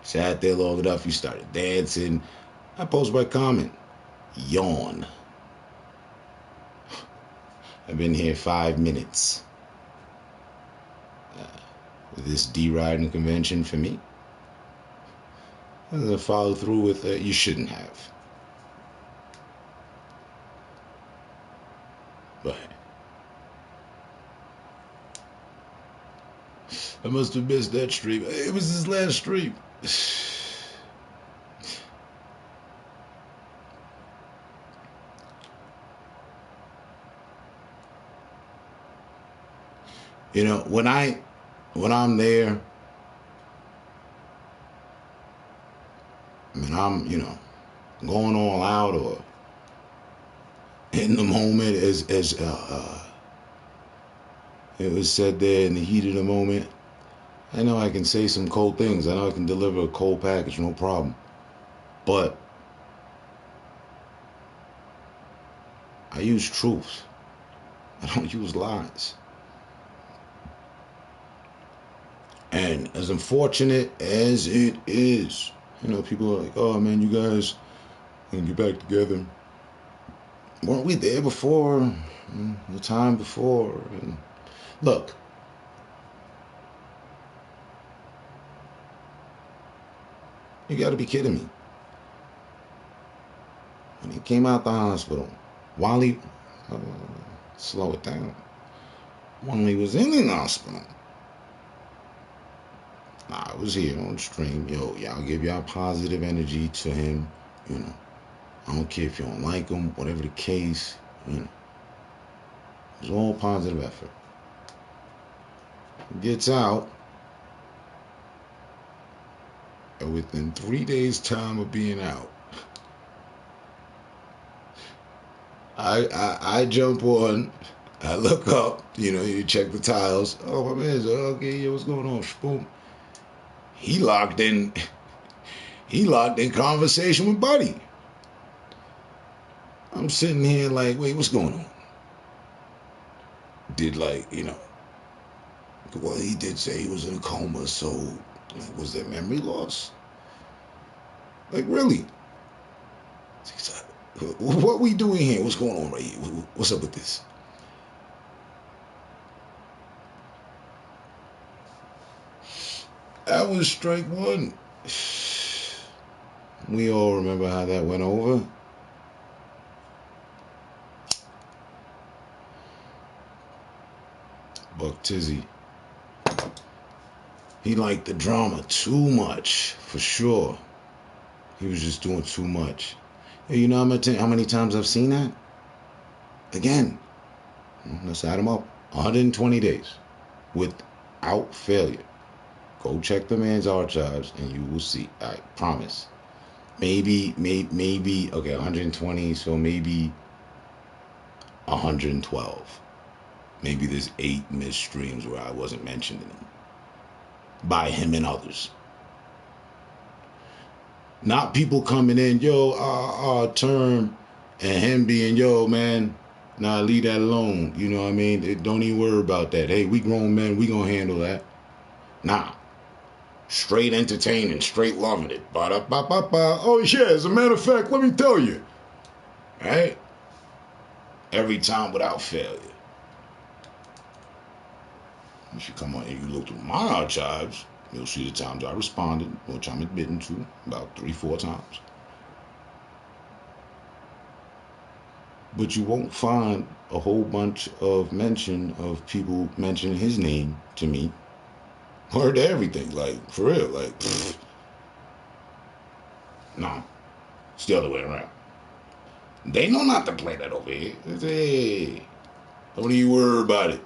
sat there long enough, you started dancing. I post my comment. Yawn. I've been here 5 minutes. This D-riding convention for me. Follow through with you shouldn't have. But I must have missed that stream. It was his last stream. You know, when I'm there, and I'm, going all out or in the moment, as it was said there, in the heat of the moment, I know I can say some cold things. I know I can deliver a cold package, no problem. But I use truth. I don't use lies. And as unfortunate as it is, people are like, oh man, you guys can get back together. Weren't we there before? The time before? And look, you gotta be kidding me. When he came out the hospital, while he, slow it down, when he was in the hospital, I was here on the stream. Y'all give y'all positive energy to him. I don't care if you don't like him, whatever the case. It's all positive effort. He gets out, and within 3 days' time of being out, I jump on. I look up. You check the tiles. Oh, my man's okay. Yeah, what's going on? Boom. He locked in conversation with Buddy. I'm sitting here like, wait, what's going on? Well, he did say he was in a coma, so was there memory loss? Like, really? What we doing here? What's going on right here? What's up with this? That was strike one. We all remember how that went over. Buck Tizzy. He liked the drama too much, for sure. He was just doing too much. Hey, you know how many times I've seen that? Again. Let's add them up. 120 days. Without failure. Go check the man's archives and you will see. I promise. Maybe, okay, 120, so maybe 112. Maybe there's 8 missed streams where I wasn't mentioned in them. By him and others. Not people coming in, yo, term, and him being, yo, man, nah, leave that alone. You know what I mean? Don't even worry about that. Hey, we grown men, we gonna handle that. Nah. Straight entertaining, straight loving it. Ba-da-ba-ba-ba. Oh, yeah, as a matter of fact, let me tell you. Right? Every time without failure. If you come on and you look through my archives, you'll see the times I responded, which I'm admitting to, about 3-4 times. But you won't find a whole bunch of mention of people mentioning his name to me. Word to everything, like, for real, like, pfft. No, it's the other way around. They know not to play that over here. Hey, don't even worry about it.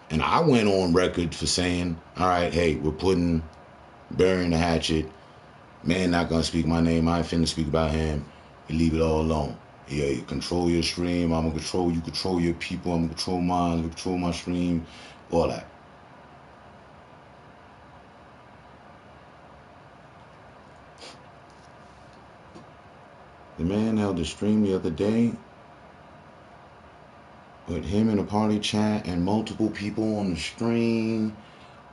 And I went on record for saying, all right, hey, we're burying the hatchet. Man not gonna speak my name. I ain't finna speak about him. You leave it all alone. Yeah, you control your stream. I'm gonna control you. Control your people. I'm gonna control mine. Control my stream. All that. The man held a stream the other day with him in a party chat and multiple people on the stream,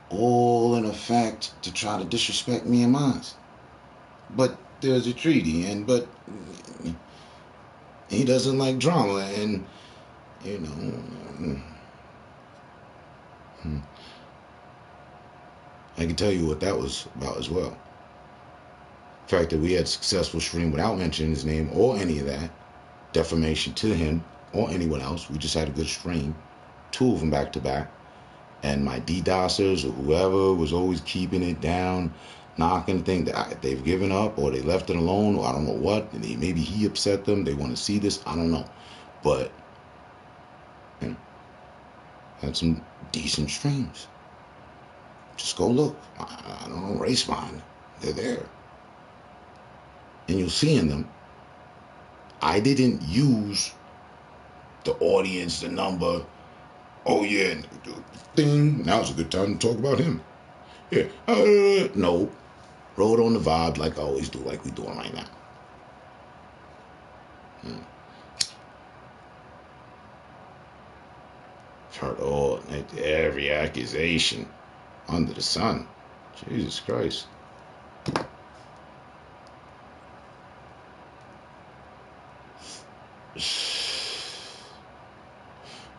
all in effect to try to disrespect me and mine. But there's a treaty, but he doesn't like drama, and you know, I can tell you what that was about as well. The fact that we had a successful stream without mentioning his name or any of that defamation to him or anyone else. We just had a good stream, 2 of them back to back. And my DDoSers or whoever was always keeping it down, knocking the thing that they've given up or they left it alone or I don't know what. And maybe he upset them. They want to see this. I don't know. But you know, had some decent streams. Just go look. I don't know, race mine. They're there. And you'll see in them, I didn't use the audience, the number. Oh yeah, ding. Now's a good time to talk about him. Yeah. No. Roll it on the vibe like I always do, like we're doing right now. I've heard every accusation under the sun. Jesus Christ.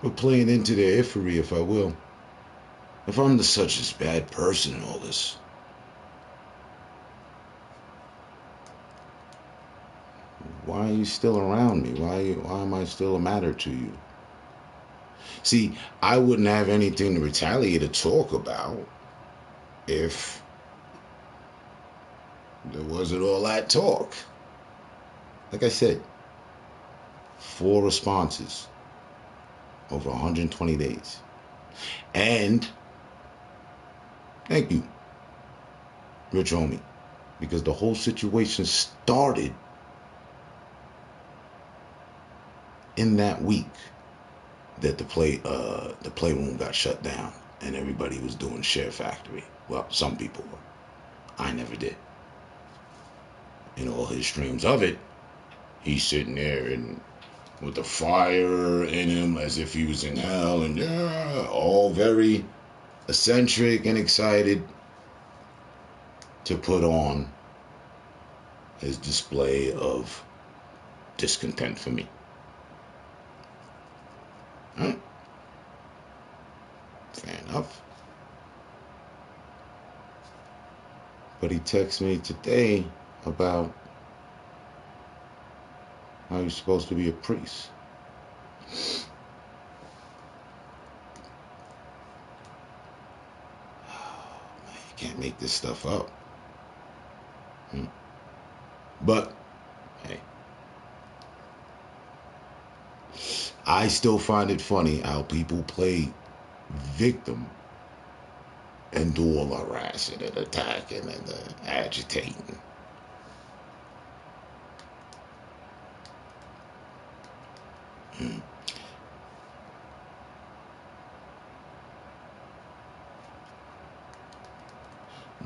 We're playing into their iffery, if I will. If I'm such a bad person in all this, why are you still around me? Why am I still a matter to you? See, I wouldn't have anything to retaliate or talk about if there wasn't all that talk. Like I said, 4 responses over 120 days. And thank you, Rich Homie, because the whole situation started in that week that the playroom got shut down and everybody was doing Share Factory. Well, some people were. I never did. In all his streams of it, he's sitting there and with the fire in him as if he was in hell and all very eccentric and excited to put on his display of discontent for me. Huh? Fair enough. But he texted me today about how you're supposed to be a priest. Oh, man, you can't make this stuff up. But, hey, I still find it funny how people play victim and do all the harassing and attacking and agitating.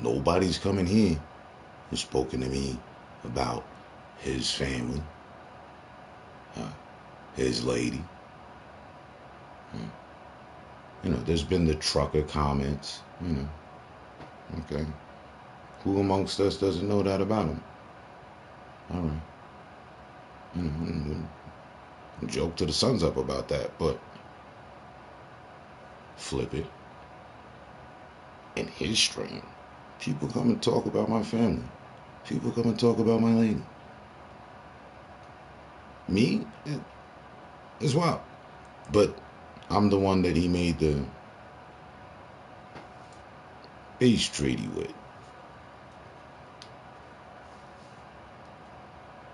Nobody's coming here and spoken to me about his family, his lady. There's been the trucker comments. Okay. Who amongst us doesn't know that about him? All right. Joke to the sun's up about that, but flip it. In his stream, people come and talk about my family. People come and talk about my lady. Me, as well. But I'm the one that he made the peace treaty with.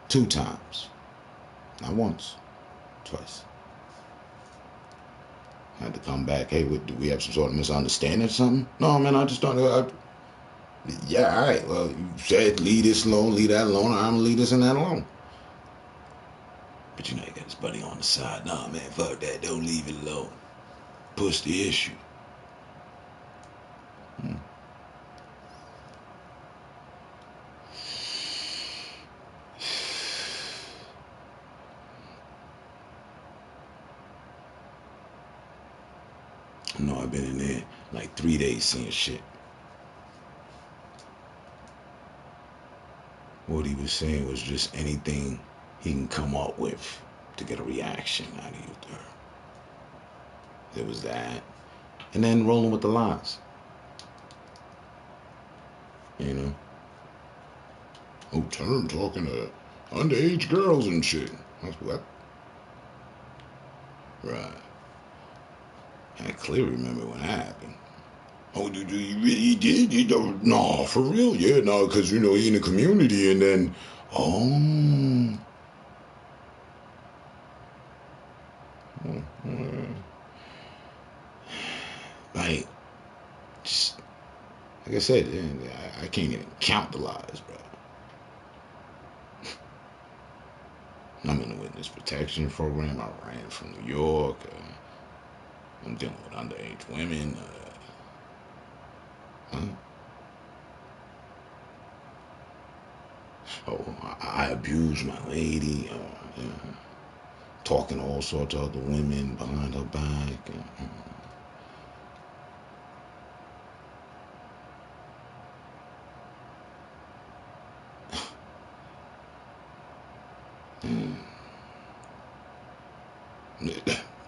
2 times. Not once. Twice. I had to come back. Hey, do we have some sort of misunderstanding or something? No, man, I just don't know. Yeah, all right. Well, you said leave this alone, leave that alone. I'm going to leave this and that alone. But you got his buddy on the side. Nah, man, fuck that. Don't leave it alone. Push the issue. No, I've been in there like 3 days seeing shit. What he was saying was just anything he can come up with to get a reaction out of you, girl. There was that. And then rolling with the lies. Oh, Term talking to underage girls and shit. That's what? Right. I clearly remember when that happened. Oh, you really did? You don't? No, for real? Yeah, no, because, he in the community and then, oh. Like, just, like I said, I can't even count the lies, bro. I'm in the witness protection program. I ran from New York. I'm dealing with underage women. I abuse my lady. Talking to all sorts of other women behind her back.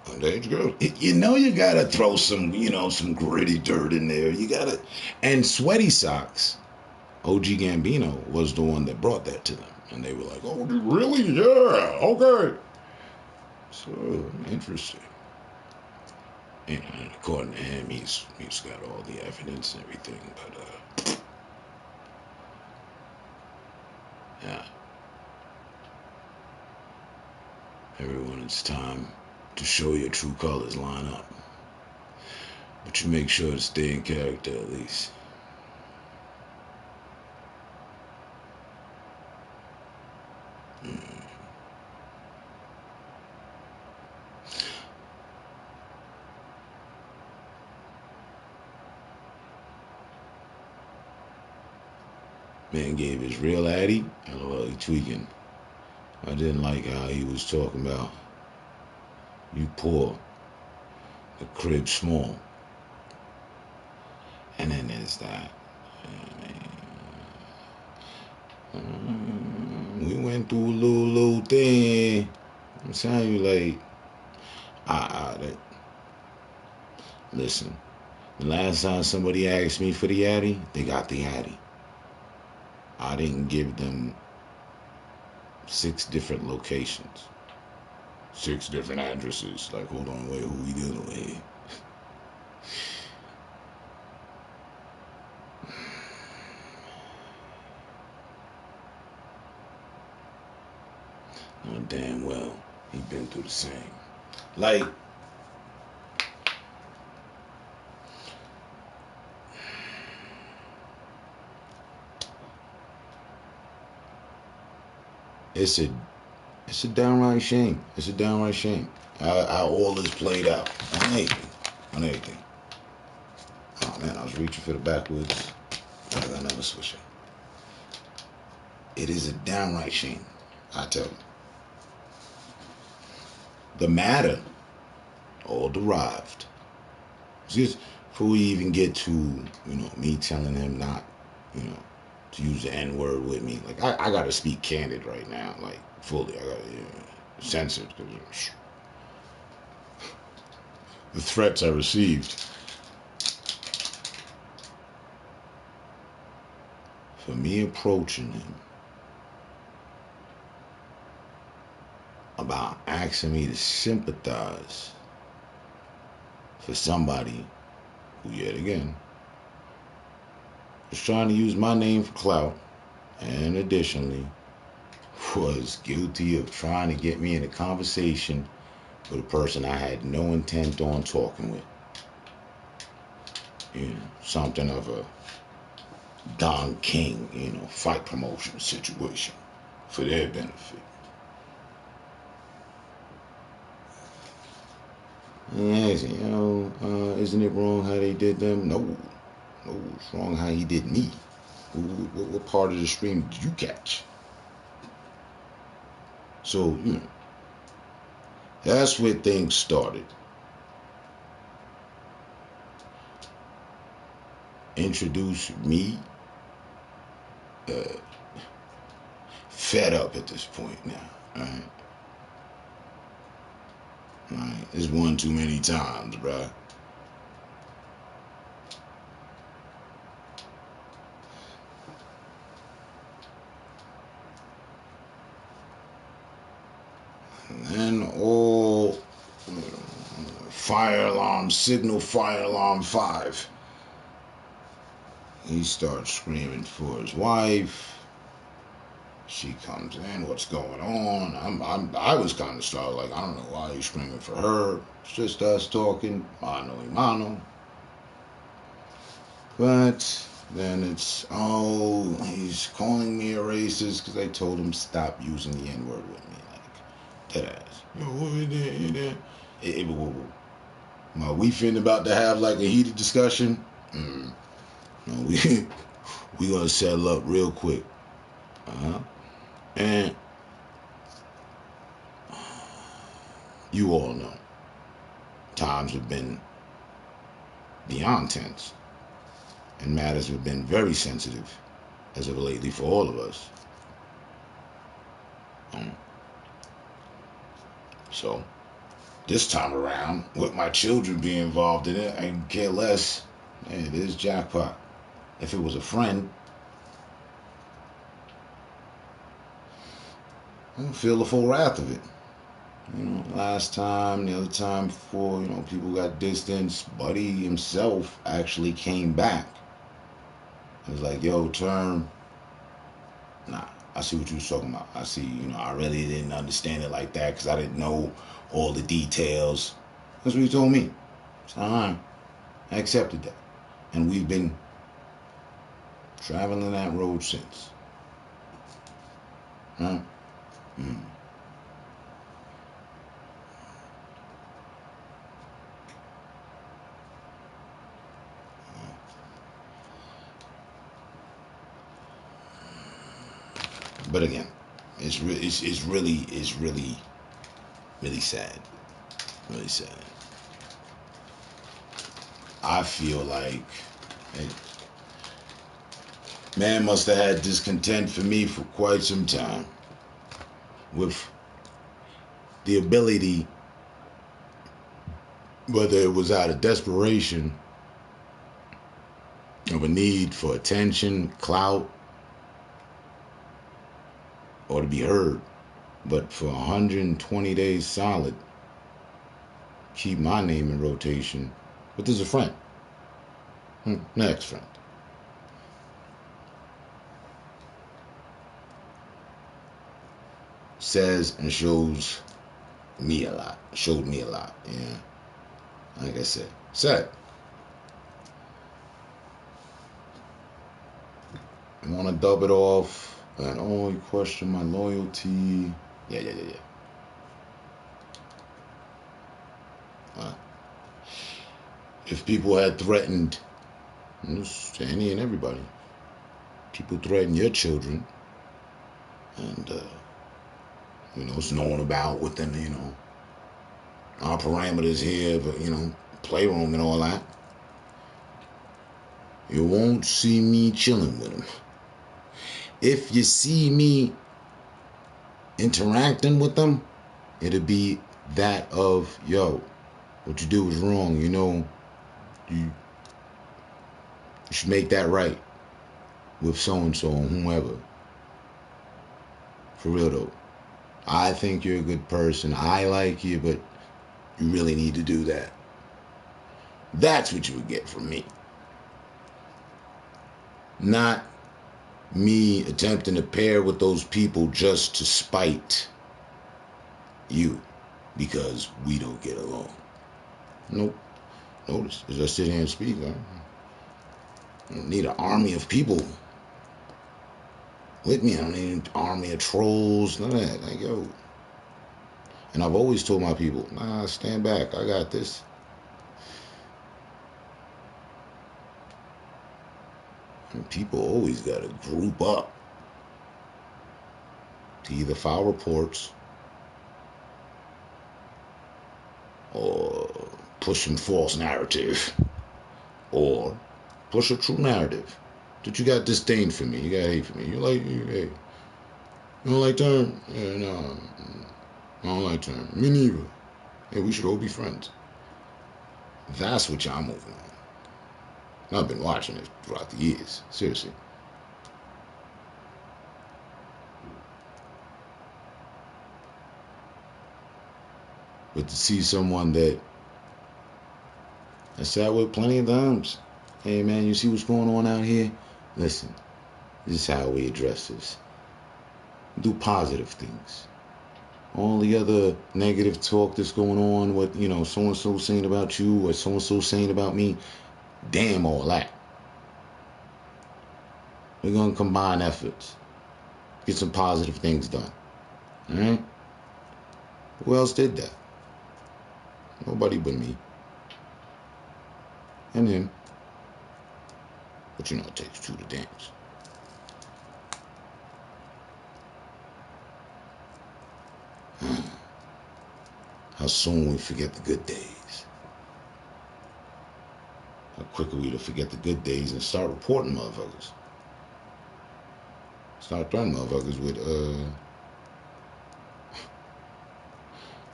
Underage girl. You gotta throw some, some gritty dirt in there. You gotta. And Sweaty Socks, OG Gambino, was the one that brought that to them. And they were like, oh, really? Yeah, okay. So, interesting. And according to him, he's got all the evidence and everything. But, yeah. Everyone, it's time to show your true colors, line up. But you make sure to stay in character at least. Man gave his real Addy. LOL, he tweaking. I didn't like how he was talking about you poor, the crib small. And then there's that. We went through a little thing. I'm telling you, like, listen. The last time somebody asked me for the Addy, they got the Addy. I didn't give them 6 different locations, 6 different addresses. Like, hold on, wait, who we dealing with here? Knowing damn well he been through the same. Like, it's a downright shame. It's a downright shame how all this played out on anything. Oh man, I was reaching for the backwoods I got another switcher. It is a downright shame, I tell you. The matter, all derived. Just before we even get to, me telling him not, to use the N word with me. Like, I gotta speak candid right now, like, fully. I gotta censored because the threats I received. For me approaching him about asking me to sympathize for somebody who, yet again, was trying to use my name for clout, and additionally, was guilty of trying to get me in a conversation with a person I had no intent on talking with. Something of a Don King, fight promotion situation for their benefit. Yes, isn't it wrong how they did them? No, it's wrong how he did me. What part of the stream did you catch? So, that's where things started. Introduce me, fed up at this point now, right? Right, it's one too many times, bruh. And then all fire alarm, signal fire alarm 5. He starts screaming for his wife. She comes in. What's going on? I was kind of startled. Like, I don't know why he's screaming for her. It's just us talking, mano y mano. But then it's, he's calling me a racist because I told him stop using the N word with me, like dead ass. We finna about to have like a heated discussion. No, we gonna settle up real quick. And you all know times have been beyond tense, and matters have been very sensitive as of lately for all of us. So this time around, with my children being involved in it, I can care less. It is jackpot. If it was a friend, I don't feel the full wrath of it. Last time, the other time before, people got distanced, Buddy himself actually came back. He was like, yo, Term, nah, I see what you was talking about. I see, I really didn't understand it like that because I didn't know all the details. That's what he told me. So, all right, I accepted that. And we've been traveling that road since. Huh? But again, it's really sad. Really sad. I feel like man must have had discontent for me for quite some time with the ability, whether it was out of desperation of a need for attention, clout, or to be heard, but for 120 days solid, keep my name in rotation. But there's a friend, next friend. Says and shows me a lot. Showed me a lot. Yeah. Like I said. I want to dub it off. And you question my loyalty. Yeah. If people had threatened, any and everybody, people threaten your children, and it's known about within our parameters here, but playroom and all that. You won't see me chilling with them. If you see me interacting with them, it'll be that of, yo, what you do is wrong. You should make that right with so-and-so and whomever. For real though. I think you're a good person. I like you, but you really need to do that. That's what you would get from me. Not me attempting to pair with those people just to spite you because we don't get along. Nope. Notice, as I sit here and speak, I don't need an army of people with me. I don't need an army of trolls, none of that. Like, yo. And I've always told my people, nah, stand back. I got this. And people always got to group up to either file reports or push some false narrative or push a true narrative that you got disdain for me, you got hate for me. You don't like Turn? Yeah, no, I don't like Turn. Me neither. Hey, we should all be friends. That's what y'all moving on. And I've been watching it throughout the years. Seriously. But to see someone that I sat with plenty of times. Hey man, you see what's going on out here? Listen, this is how we address this. Do positive things. All the other negative talk that's going on, what so-and-so saying about you or so-and-so saying about me, damn all that. We're gonna combine efforts. Get some positive things done. Alright? Who else did that? Nobody but me. And him. But it takes two to dance. How soon we forget the good days. How quicker we to forget the good days and start reporting motherfuckers. Start threatening motherfuckers with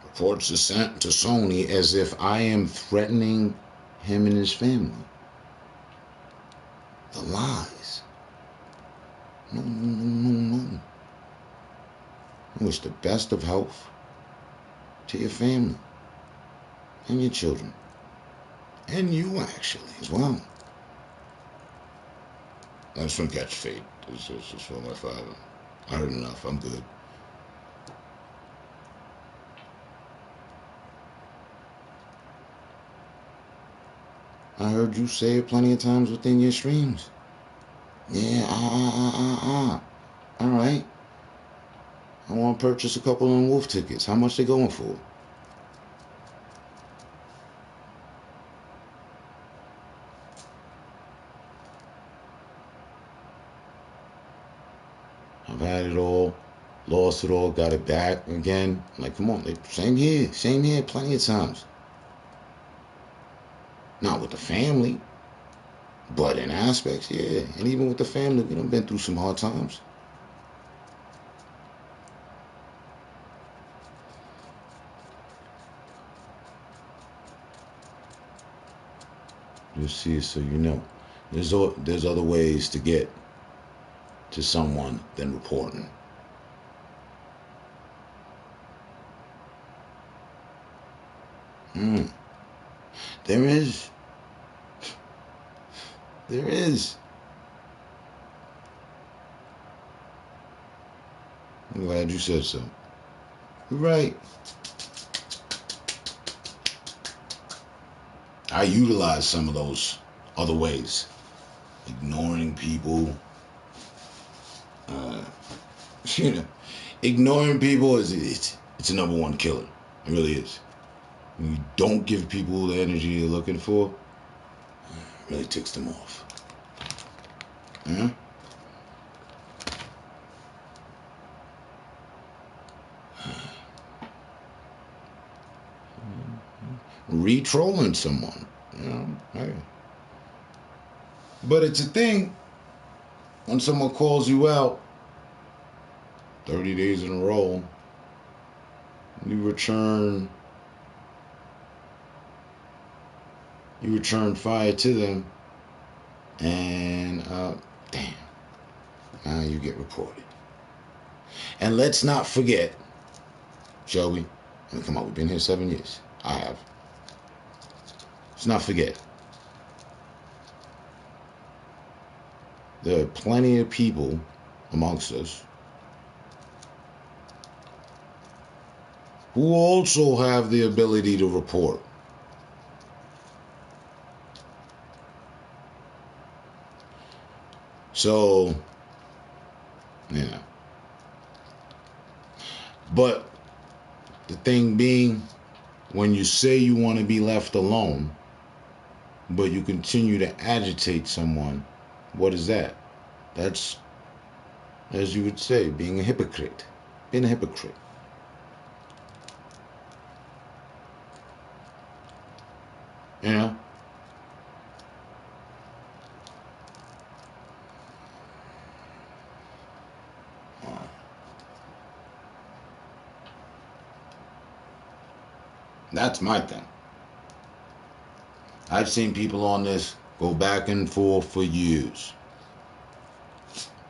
reports sent to Sony as if I am threatening him and his family. The lies. No. I wish the best of health to your family and your children. And you, actually, as well. I just want to catch fate. It's for my father. I heard enough. I'm good. I heard you say it plenty of times within your streams. Yeah, All right. I want to purchase a couple of Wolf tickets. How much they going for? I've had it all, lost it all, got it back again. Like, come on, same here, plenty of times. Not with the family, but in aspects, yeah. And even with the family, we done been through some hard times. Just see it so you know. There's other ways to get to someone than reporting. There is. I'm glad you said so. You're right. I utilize some of those other ways. Ignoring people. Ignoring people it's a number one killer. It really is. When you don't give people the energy they're looking for, it really ticks them off. Yeah? re-trolling someone. Hey. But it's a thing when someone calls you out 30 days in a row, you return fire to them, and damn, now you get reported. And let's not forget, shall we? I mean, come on, we've been here 7 years. I have. Let's not forget. There are plenty of people amongst us who also have the ability to report. So, yeah. But the thing being, when you say you want to be left alone, but you continue to agitate someone, what is that? That's, as you would say, being a hypocrite. Being a hypocrite. You know? That's my thing. I've seen people on this go back and forth for years.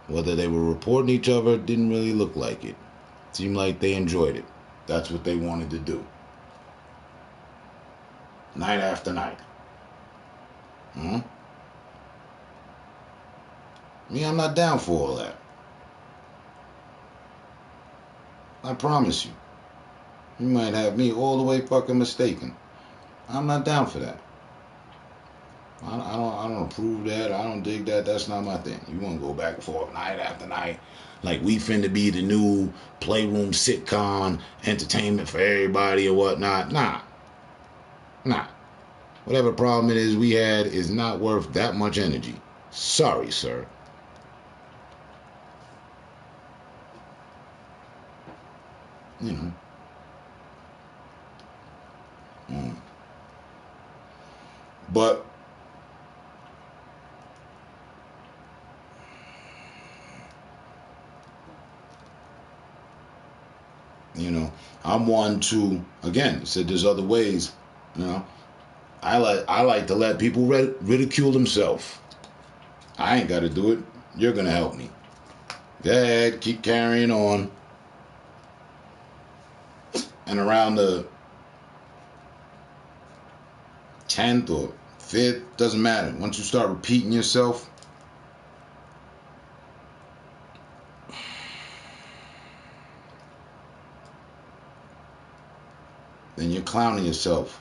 Whether they were reporting each other didn't really look like it. Seemed like they enjoyed it. That's what they wanted to do. Night after night. Me, I'm not down for all that. I promise you. You might have me all the way fucking mistaken. I'm not down for that. I don't approve that. I don't dig that. That's not my thing. You want to go back and forth night after night, like we finna be the new Playroom sitcom entertainment for everybody or whatnot. Nah. Whatever problem it is we had is not worth that much energy. Sorry, sir. You know. But you know, I'm one to, again, said there's other ways. You know, I like to let people ridicule themselves. I ain't got to do it. You're gonna help me. Go ahead, keep carrying on. And around the 10th or 5th, doesn't matter. Once you start repeating yourself, then you're clowning yourself.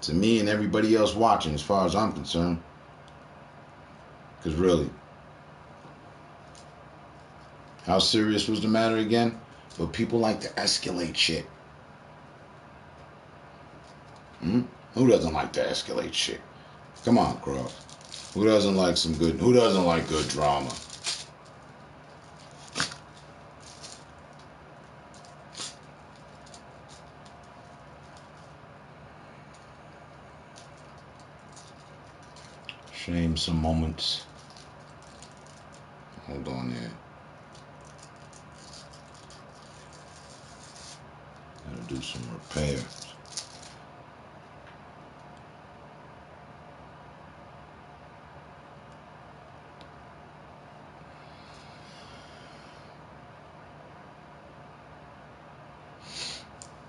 To me and everybody else watching, as far as I'm concerned. Because really, how serious was the matter again? But people like to escalate shit. Who doesn't like to escalate shit? Come on, Croft. Who doesn't like good drama? Shame some moments. Hold on there. Gotta do some repairs.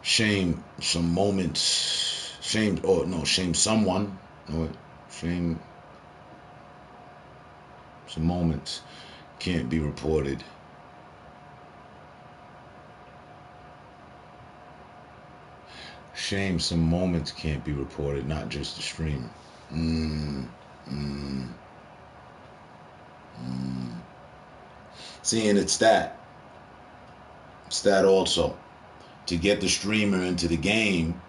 Shame some moments. Shame someone. No, shame some moments can't be reported. Shame some moments can't be reported, not just the streamer. See, and it's that. It's that also. To get the streamer into the game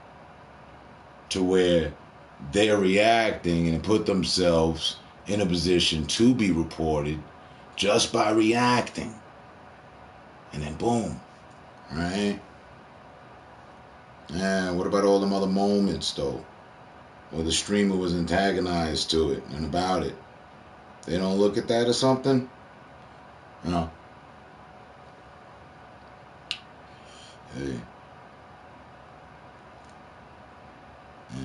to where they're reacting and put themselves in a position to be reported just by reacting. And then boom, right? And what about all them other moments, though, where the streamer was antagonized to it and about it? They don't look at that as something? No. Hey. Yeah.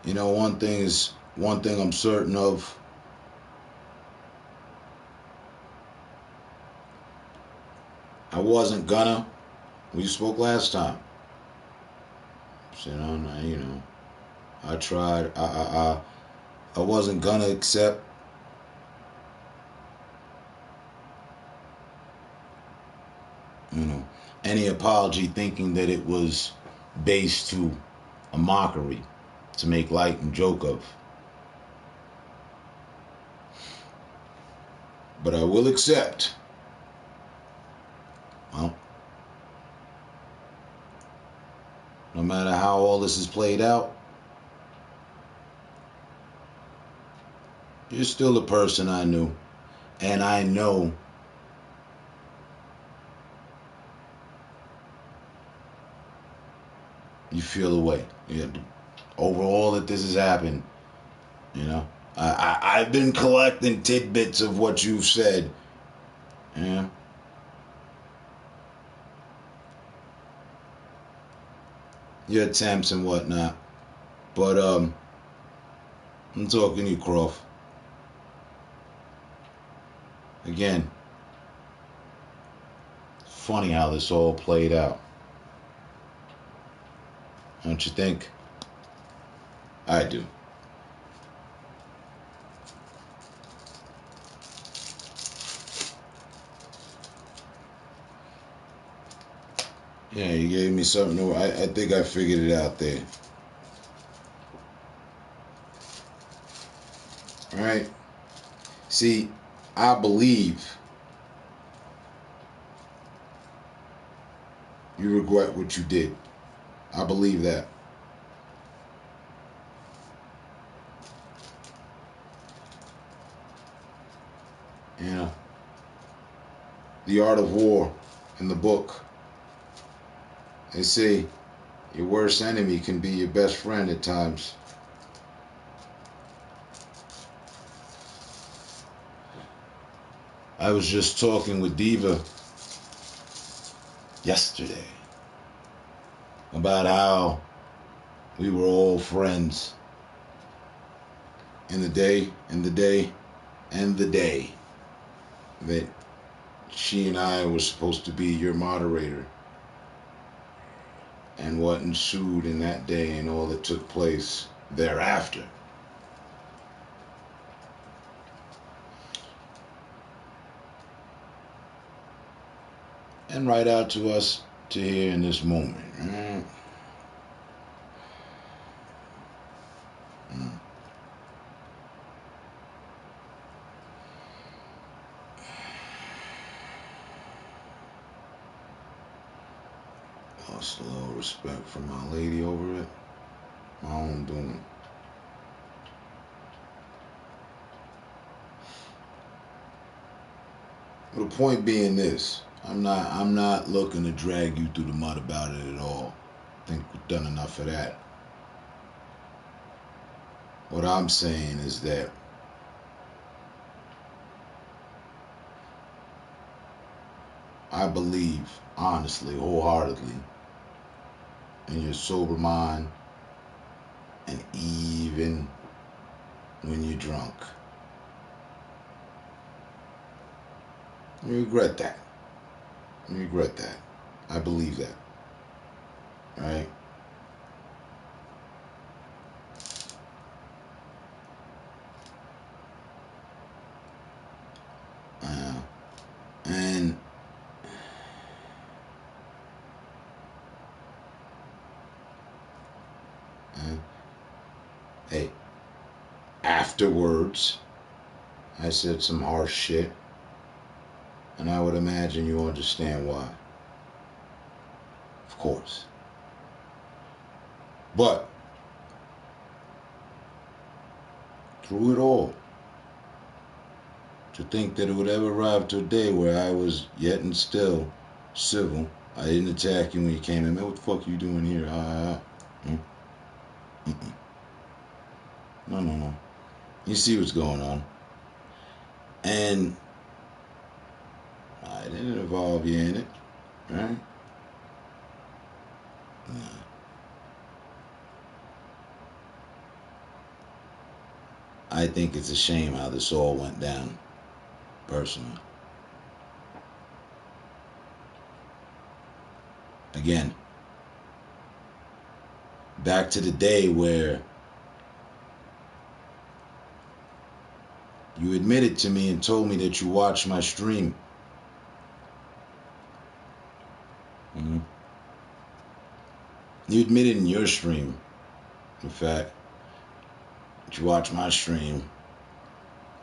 You know, one thing I'm certain of. I wasn't gonna. We spoke last time. So, I tried. I wasn't gonna accept. You know, any apology, thinking that it was based to a mockery, to make light and joke of. But I will accept. Well, no matter how all this is played out, you're still the person I knew. And I know you feel the way. Yeah, over all that this has happened, you know. I've been collecting tidbits of what you've said. Yeah. Your attempts and whatnot. But I'm talking to you, Croft. Again, funny how this all played out. Don't you think? I do. Yeah, you gave me something to. I think I figured it out there. All right. See, I believe you regret what you did. I believe that. You know, The Art of War in the book. They say your worst enemy can be your best friend at times. I was just talking with Diva yesterday about how we were all friends in the day, that she and I were supposed to be your moderator, and what ensued in that day and all that took place thereafter. And right out to us to hear in this moment. Mm. Lost a little respect for my lady over it. My own doing. But the point being this, I'm not looking to drag you through the mud about it at all. I think we've done enough of that. What I'm saying is that I believe, honestly, wholeheartedly, in your sober mind, and even when you're drunk. You regret that. You regret that. I believe that. Right? Uh, and uh, hey, afterwards, I said some harsh shit, and I would imagine you understand why. Of course. But through it all, To think that it would ever arrive to a day where I was yet and still civil. I didn't attack you when you came in. Man, what the fuck are you doing here? No. You see what's going on. And I didn't involve you in it, right? Nah. I think it's a shame how this all went down, personally. Again, back to the day where you admitted to me and told me that you watched my stream. Mm-hmm. You admitted in your stream, in fact, that you watched my stream.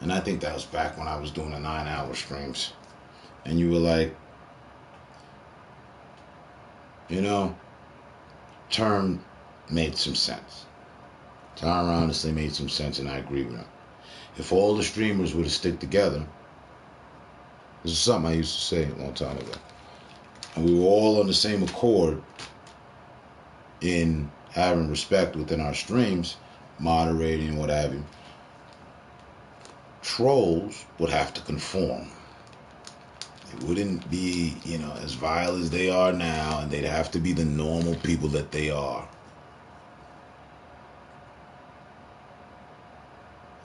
And I think that was back when I was doing the 9-hour streams. And you were like, you know, term made some sense. Term honestly made some sense, and I agree with him. If all the streamers were to stick together, this is something I used to say a long time ago, and we were all on the same accord in having respect within our streams, moderating, what have you, trolls would have to conform. It wouldn't be, as vile as they are now, and they'd have to be the normal people that they are.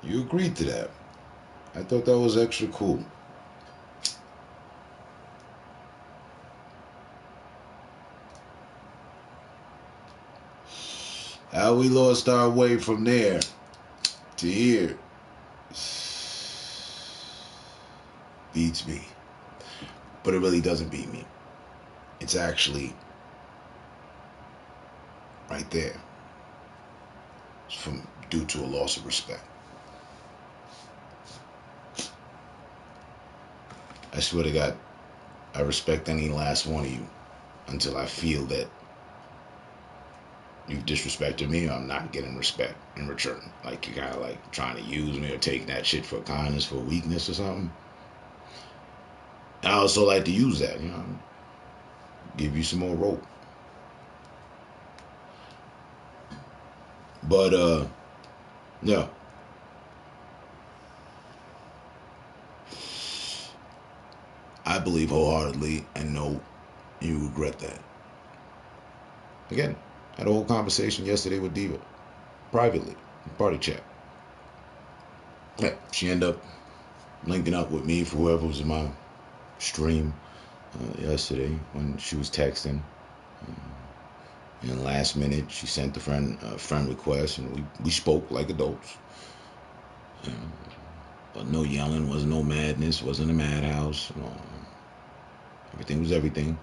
You agreed to that. I thought that was extra cool. How we lost our way from there to here beats me. But it really doesn't beat me. It's actually right there. It's due to a loss of respect. I swear to God, I respect any last one of you until I feel that you've disrespected me or I'm not getting respect in return. Like you're kind of like trying to use me or take that shit for kindness, for weakness or something. I also like to use that, give you some more rope. But, yeah. I believe wholeheartedly and know you regret that. Again, had a whole conversation yesterday with Diva, privately, party chat. Yeah, she ended up linking up with me for whoever was in my stream yesterday when she was texting. And last minute, she sent the friend request, and we spoke like adults. But no yelling, wasn't no madness, wasn't a madhouse. Everything was everything.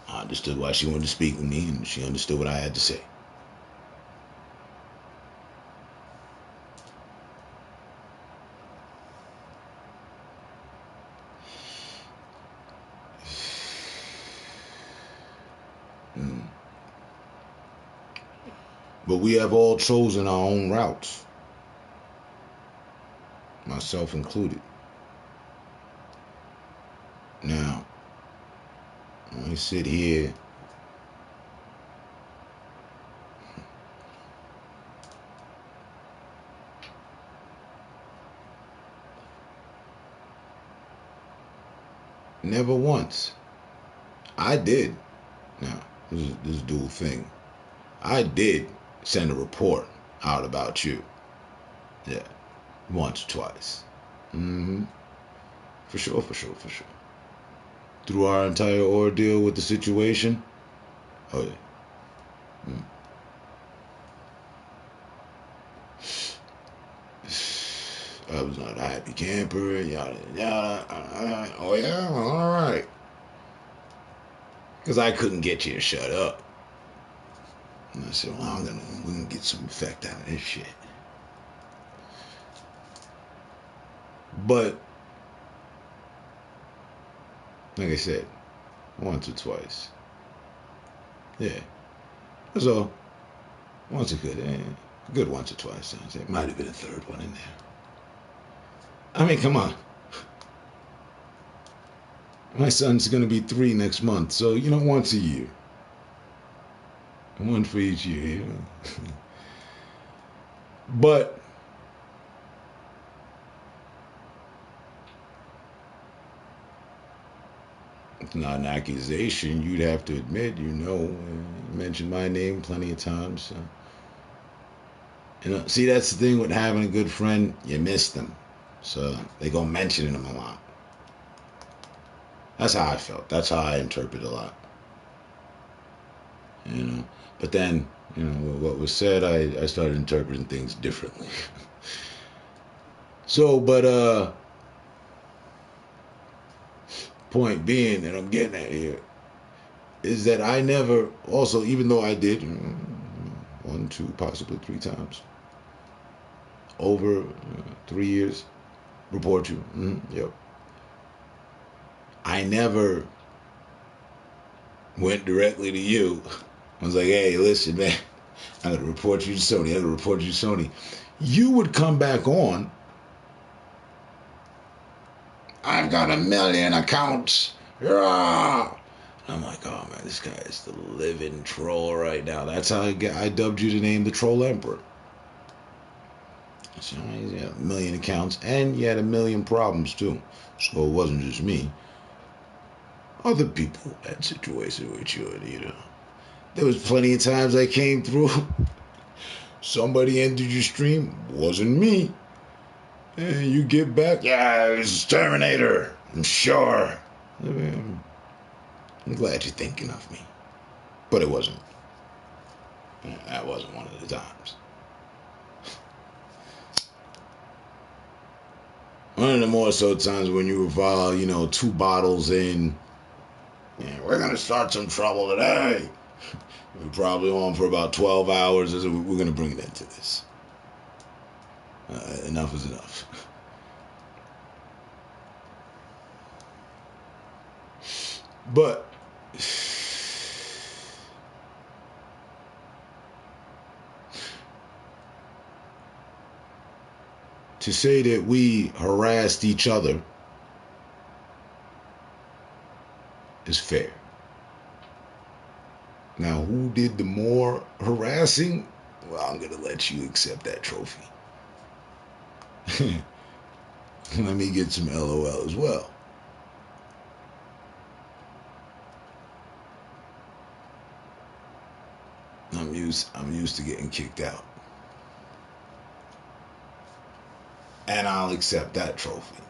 I understood why she wanted to speak with me, and she understood what I had to say. But we have all chosen our own routes, myself included. Now, I sit here never once. I did. Now, this is dual thing. I did send a report out about you. Yeah. Once, twice. Mm-hmm. For sure. Through our entire ordeal with the situation. Oh, yeah. I was not a happy camper, yada, yada. Oh, yeah? All right. Because I couldn't get you to shut up. And I said, well, we're going to get some effect out of this shit. But, like I said, once or twice. Yeah. That's all. Once a good once or twice. There might have been a third one in there. I mean, come on. My son's going to be 3 next month, so, once a year. One for each year, But it's not an accusation. You'd have to admit, you mentioned my name plenty of times. So. See, that's the thing with having a good friend. You miss them, so they go mentioning them a lot. That's how I felt. That's how I interpret a lot. But then, what was said, I started interpreting things differently. So, but point being that I'm getting at here is that I never, also, even though I did 1, 2, possibly 3 times over 3 years, report you. Yep. I never went directly to you. I was like, hey, listen, man, I'm going to report you to Sony. I'm going to report you to Sony. You would come back on. I've got 1 million accounts. Yeah. I'm like, oh man, this guy is the living troll right now. That's how I dubbed you the name the Troll Emperor. So you had 1 million accounts, and you had 1 million problems too. So it wasn't just me. Other people had situations with you, There was plenty of times I came through. Somebody entered your stream, wasn't me. And you get back, yeah, it was Terminator. I'm sure. I'm glad you're thinking of me. But it wasn't. That wasn't one of the times. One of the more so times when you were 2 bottles in. Yeah, we're going to start some trouble today. We're probably on for about 12 hours. We're going to bring it into this. Enough is enough. But to say that we harassed each other is fair. Now, who did the more harassing? Well, I'm going to let you accept that trophy. Let me get some LOL as well. I'm used to getting kicked out. And I'll accept that trophy.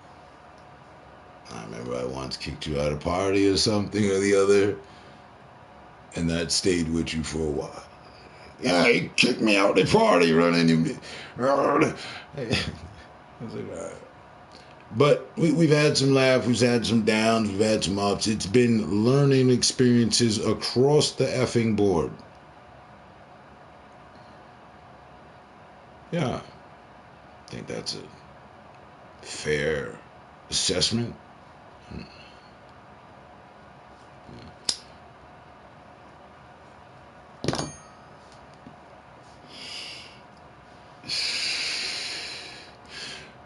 I remember I once kicked you out of a party or something or the other, and that stayed with you for a while. Yeah, he kicked me out of the party running. I was like, all right. But we've had some laughs, we've had some downs, we've had some ups. It's been learning experiences across the effing board. Yeah, I think that's a fair assessment.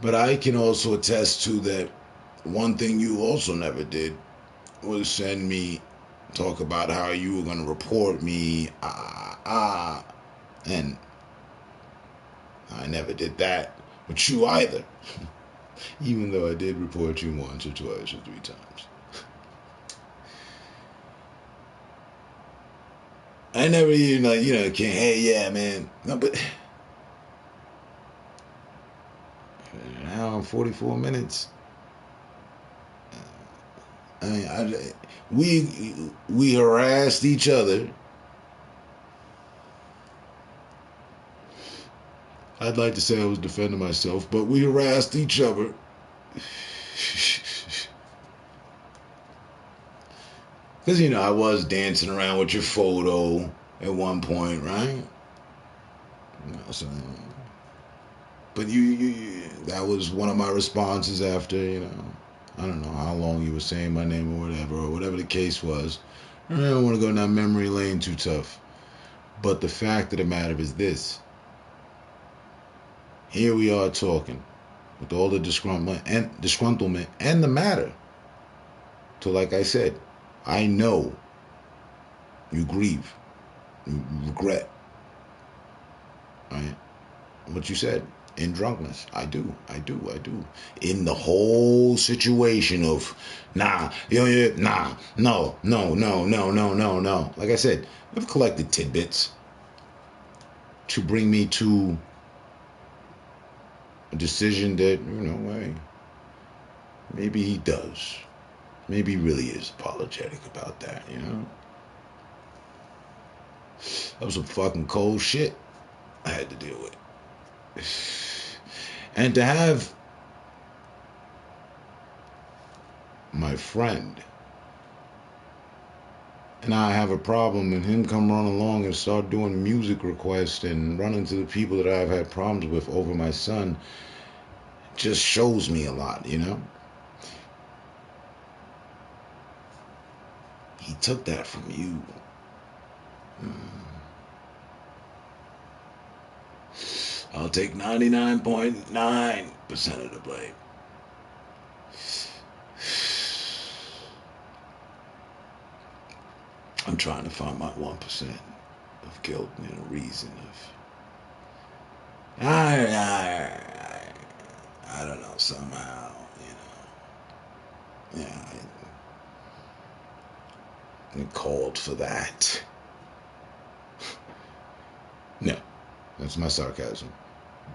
But I can also attest to that one thing you also never did was send me talk about how you were going to report me. And I never did that with you either. Even though I did report you once or twice or 3 times. I never even can't, hey, yeah, man. No, but an hour and 44 minutes. I mean, we harassed each other. I'd like to say I was defending myself, but we harassed each other. Because, I was dancing around with your photo at one point, right? So, but that was one of my responses after, I don't know how long you were saying my name or whatever the case was. I don't want to go down memory lane too tough. But the fact of the matter is this. Here we are talking. with all the disgruntlement and the matter. So like I said, I know you grieve, you regret, right? What you said in drunkenness. I do. In the whole situation of nah, nah, no. Like I said, I've collected tidbits to bring me to a decision that, hey, maybe he does. Maybe he really is apologetic about that, That was some fucking cold shit I had to deal with. And to have my friend and I have a problem and him come run along and start doing music requests and run into the people that I've had problems with over my son just shows me a lot, He took that from you. I'll take 99.9% of the blame. I'm trying to find my 1% of guilt and a reason of I don't know, somehow, yeah, it called for that. No, that's my sarcasm.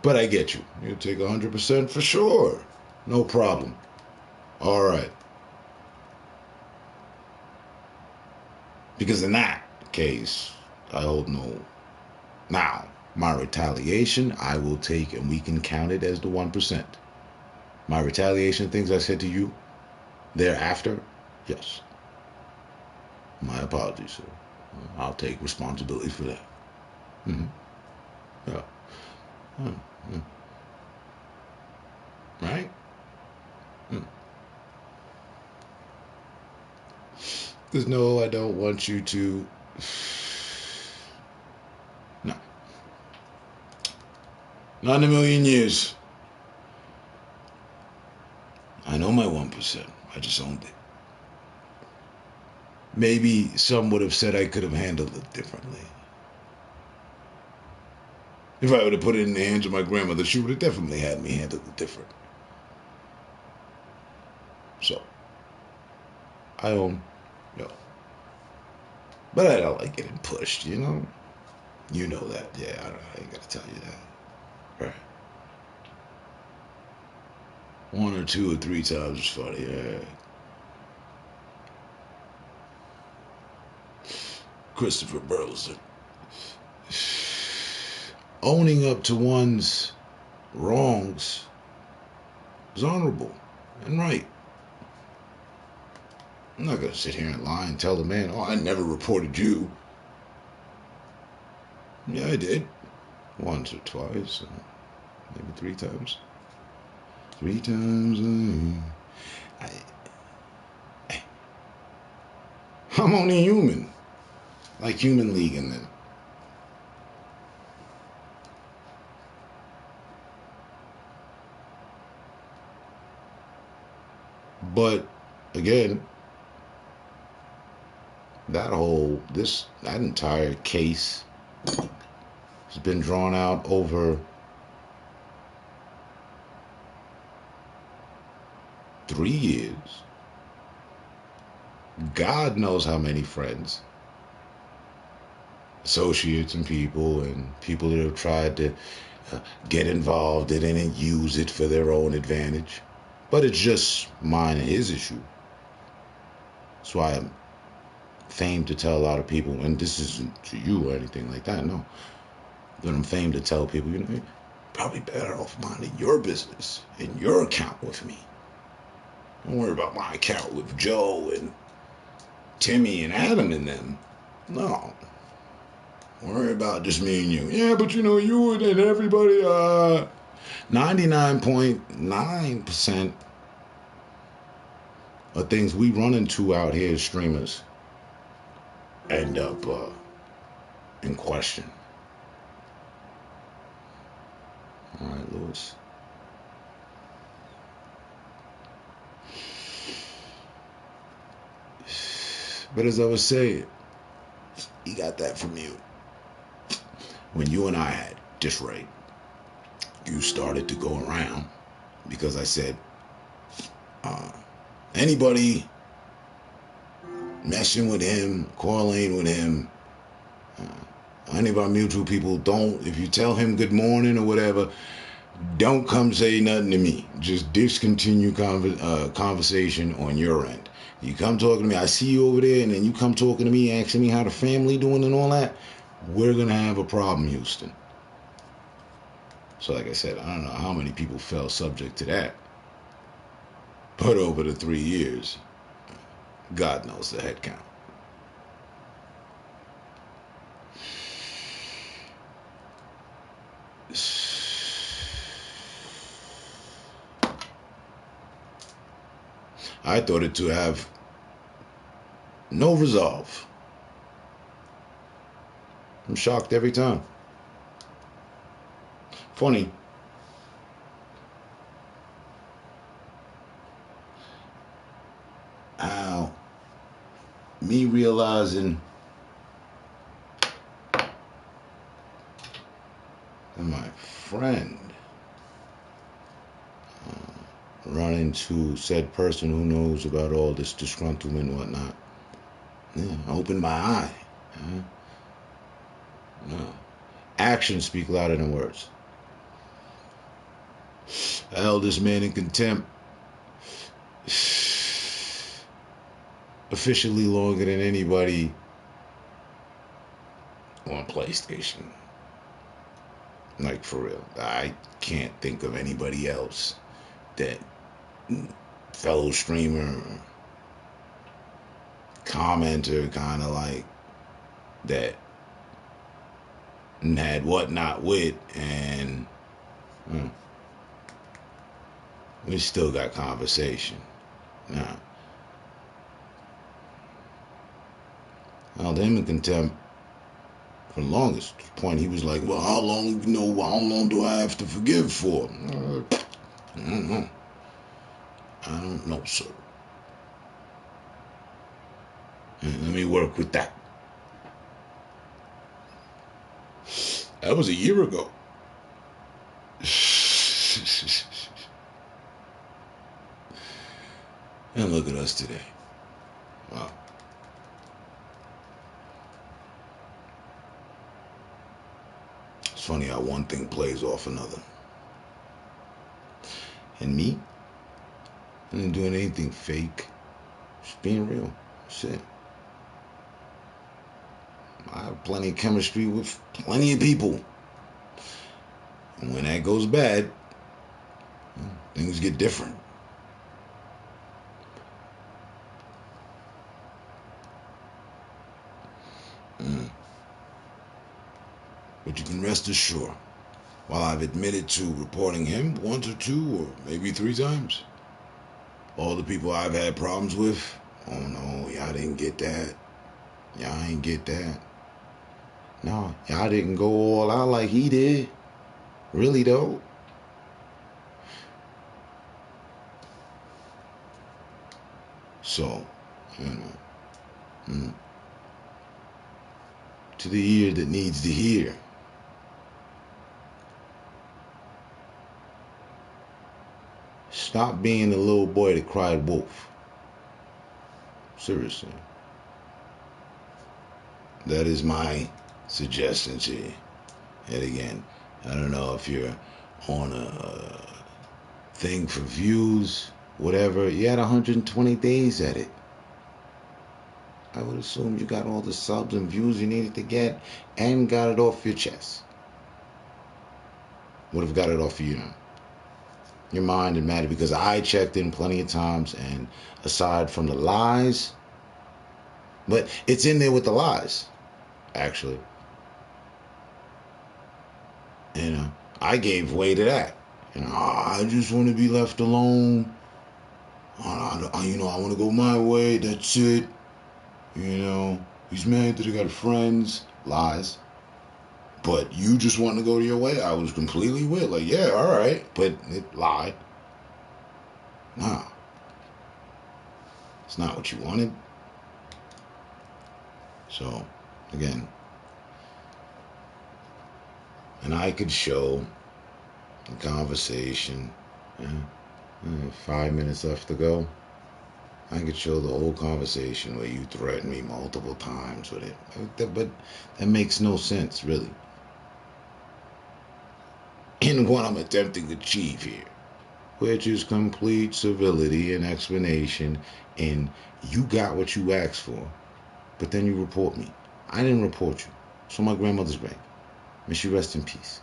But I get you. You take 100% for sure. No problem. All right. Because in that case, I hold no. Now, my retaliation, I will take, and we can count it as the 1%. My retaliation, things I said to you thereafter, yes. My apologies, sir. I'll take responsibility for that. Mm-hmm. Yeah. Mm-hmm. Right? Because no, I don't want you to. No. Not in a million years. I know my 1%. I just owned it. Maybe some would have said I could have handled it differently. If I would have put it in the hands of my grandmother, she would have definitely had me handle it different. So, I own, but I don't like getting pushed, You know that. Yeah, I ain't got to tell you that. Right. 1 or 2 or 3 times is funny, yeah. Christopher Burleson. Owning up to one's wrongs is honorable and right. I'm not going to sit here and lie and tell the man, I never reported you. Yeah, I did. Once or twice. Maybe 3 times. 3 times. I'm only human. Like Human League and then. But again, that entire case has been drawn out over 3 years. God knows how many friends, associates, and people that have tried to get involved in it and use it for their own advantage. But it's just mine and his issue. That's why I'm famed to tell a lot of people, and this isn't to you or anything like that, no. But I'm famed to tell people, you're probably better off minding your business and your account with me. Don't worry about my account with Joe and Timmy and Adam and them. No. Worry about just me and you. Yeah, but you and everybody, 99.9% of things we run into out here as streamers end up in question. All right, Lewis. But as I was saying, he got that from you. When you and I had this right, you started to go around because I said, anybody messing with him, correlating with him, any of our mutual people, don't, if you tell him good morning or whatever, don't come say nothing to me. Just discontinue conversation on your end. You come talking to me, I see you over there, and then you come talking to me, asking me how the family doing and all that, we're going to have a problem, Houston. So like I said, I don't know how many people fell subject to that. But over the 3 years, God knows the head count. I thought it to have no resolve. I'm shocked every time. Funny. How me realizing that my friend run into said person who knows about all this disgruntlement and whatnot. Yeah, opened my eye. No. Actions speak louder than words. I held this man in contempt officially longer than anybody on PlayStation. Like, for real. I can't think of anybody else that fellow streamer, commenter, kind of like that had whatnot with, and we still got conversation. Now, I held him in contempt for the longest point. He was like, well, how long do I have to forgive for? I don't know. I don't know, sir. Let me work with that. That was a year ago. And look at us today. Wow. It's funny how one thing plays off another. And me? I ain't doing anything fake. Just being real. That's it. I have plenty of chemistry with plenty of people. And when that goes bad, things get different. But you can rest assured, while I've admitted to reporting him once or two or maybe 3 times, all the people I've had problems with, oh no, y'all didn't get that. Y'all ain't get that. No, y'all didn't go all out like he did. Really though. So, to the ear that needs to hear, stop being the little boy that cried wolf. Seriously. That is my suggestion to you. And again, I don't know if you're on a thing for views, whatever. You had 120 days at it. I would assume you got all the subs and views you needed to get and got it off your chest. Would have got it off of you now. Your mind and matter, because I checked in plenty of times, and aside from the lies, but it's in there with the lies, actually. I gave way to that. I just want to be left alone. I want to go my way. That's it. He's married to got friends. Lies. But you just want to go to your way. I was completely with. Like, yeah, all right. But it lied. Nah. It's not what you wanted. So, again, and I could show the conversation. 5 minutes left to go. I could show the whole conversation where you threatened me multiple times with it. But that makes no sense, really, in what I'm attempting to achieve here, which is complete civility and explanation, and you got what you asked for, but then you report me. I didn't report you. So my grandmother's grave. May she rest in peace.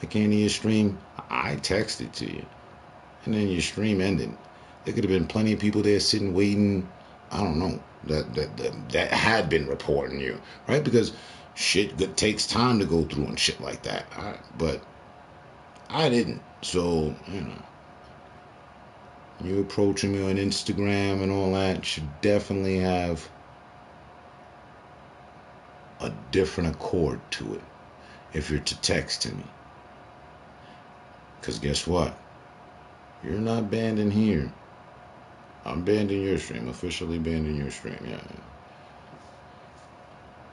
I came to your stream. I texted to you, and then your stream ended. There could have been plenty of people there sitting, waiting. I don't know, that had been reporting you, right? Because shit takes time to go through and shit like that. But I didn't. So, you approaching me on Instagram and all that should definitely have a different accord to it if you're to text to me. Because guess what? You're not banned in here. I'm banned in your stream, officially banned in your stream, yeah.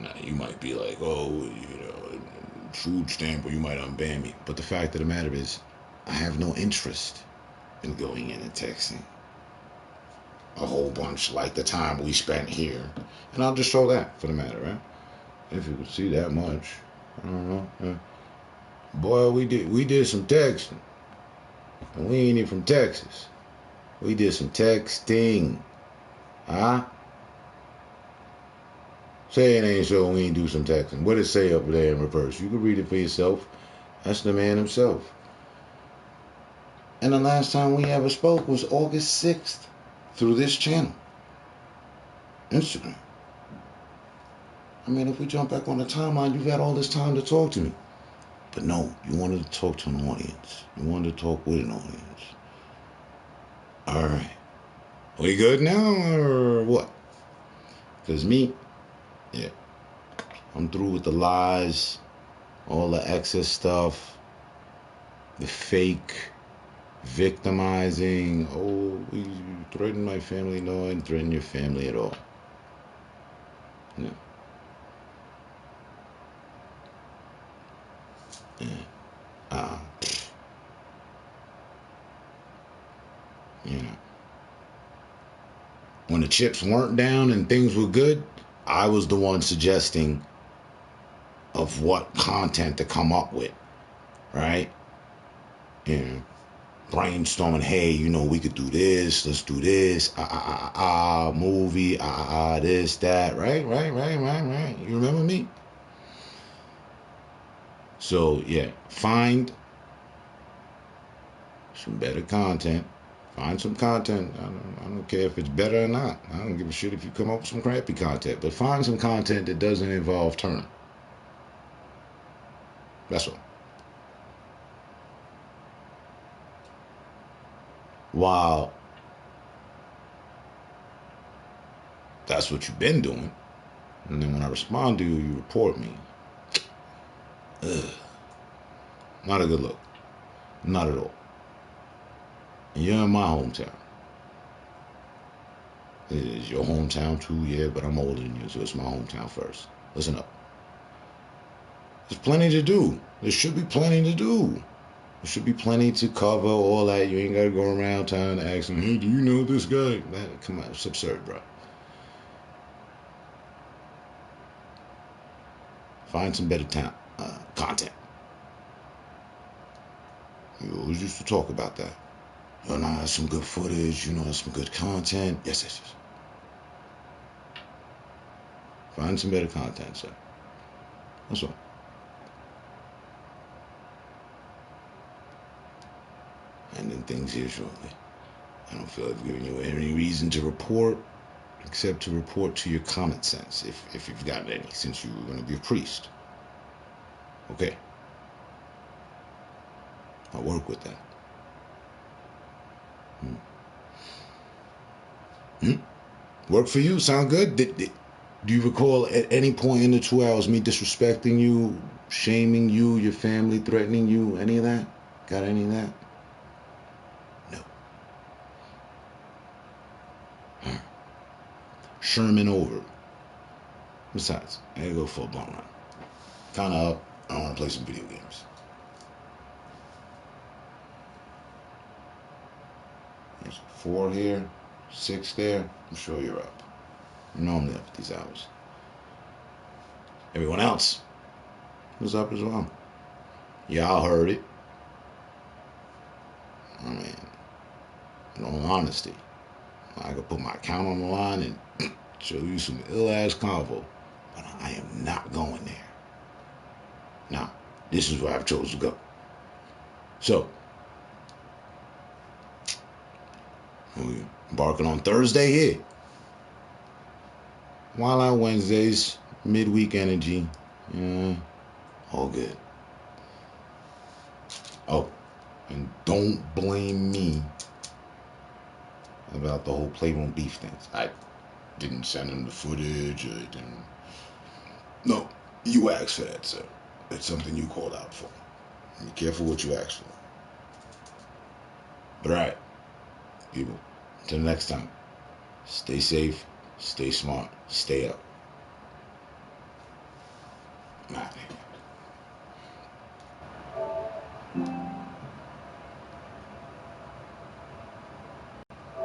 Now, you might be like, oh, food stamp, or you might unban me. But the fact of the matter is, I have no interest in going in and texting a whole bunch like the time we spent here. And I'll just show that for the matter, right? If you could see that much. I don't know. Yeah. Boy, we did some texting. And we ain't even from Texas. We did some texting. Huh? Say it ain't so, we ain't do some texting. What it say up there in reverse? You can read it for yourself. That's the man himself. And the last time we ever spoke was August 6th through this channel, Instagram. I mean, if we jump back on the timeline, you've had all this time to talk to me. But no, you wanted to talk to an audience. You wanted to talk with an audience. All right. We good now or what? Because me, yeah, I'm through with the lies, all the excess stuff, the fake victimizing. Oh, you threatened my family. No, I didn't threaten your family at all. No. Yeah. Uh, you know, when the chips weren't down and things were good, I was the one suggesting of what content to come up with, right? You know, brainstorming, hey, we could do this, let's do this, movie, this, that, right? You remember me? So, yeah, find some better content. Find some content. I don't care if it's better or not. I don't give a shit if you come up with some crappy content. But find some content that doesn't involve Turner. That's all. While that's what you've been doing, and then when I respond to you, you report me. Ugh. Not a good look. Not at all. You're in my hometown. It is your hometown too, yeah, but I'm older than you, so it's my hometown first. Listen up. There's plenty to do. There should be plenty to do. There should be plenty to cover, all that. You ain't got to go around town and ask them, hey, do you know this guy? Man, come on, it's absurd, bro. Find some better content. You always used to talk about that. That's some good footage, that's some good content. Yes. Find some better content, sir. That's all. And then things here shortly. I don't feel like giving you any reason to report, except to report to your common sense, if you've got any, since you were going to be a priest. Okay. I'll work with that. Work for you? Sound good? Do you recall at any point in the 2 hours me disrespecting you, shaming you, your family, threatening you, any of that? Got any of that? No. Sherman over. Besides, I gotta go full blown run. Kinda up. I wanna play some video games. There's 4 here, 6 there. I'm sure you're up. I'm normally up at these hours. Everyone else was up as well. Y'all heard it. I mean, in all honesty, I could put my account on the line and show you some ill-ass convo, but I am not going there. Now, this is where I've chosen to go. So, we embarking on Thursday here. While on Wednesdays, midweek energy, all good. Oh, and don't blame me about the whole Playroom beef things. I didn't send him the footage, or didn't. No, you asked for that, sir. It's something you called out for. Be careful what you ask for. But alright, people, until next time, stay safe, stay smart, stay up. I'm out of here.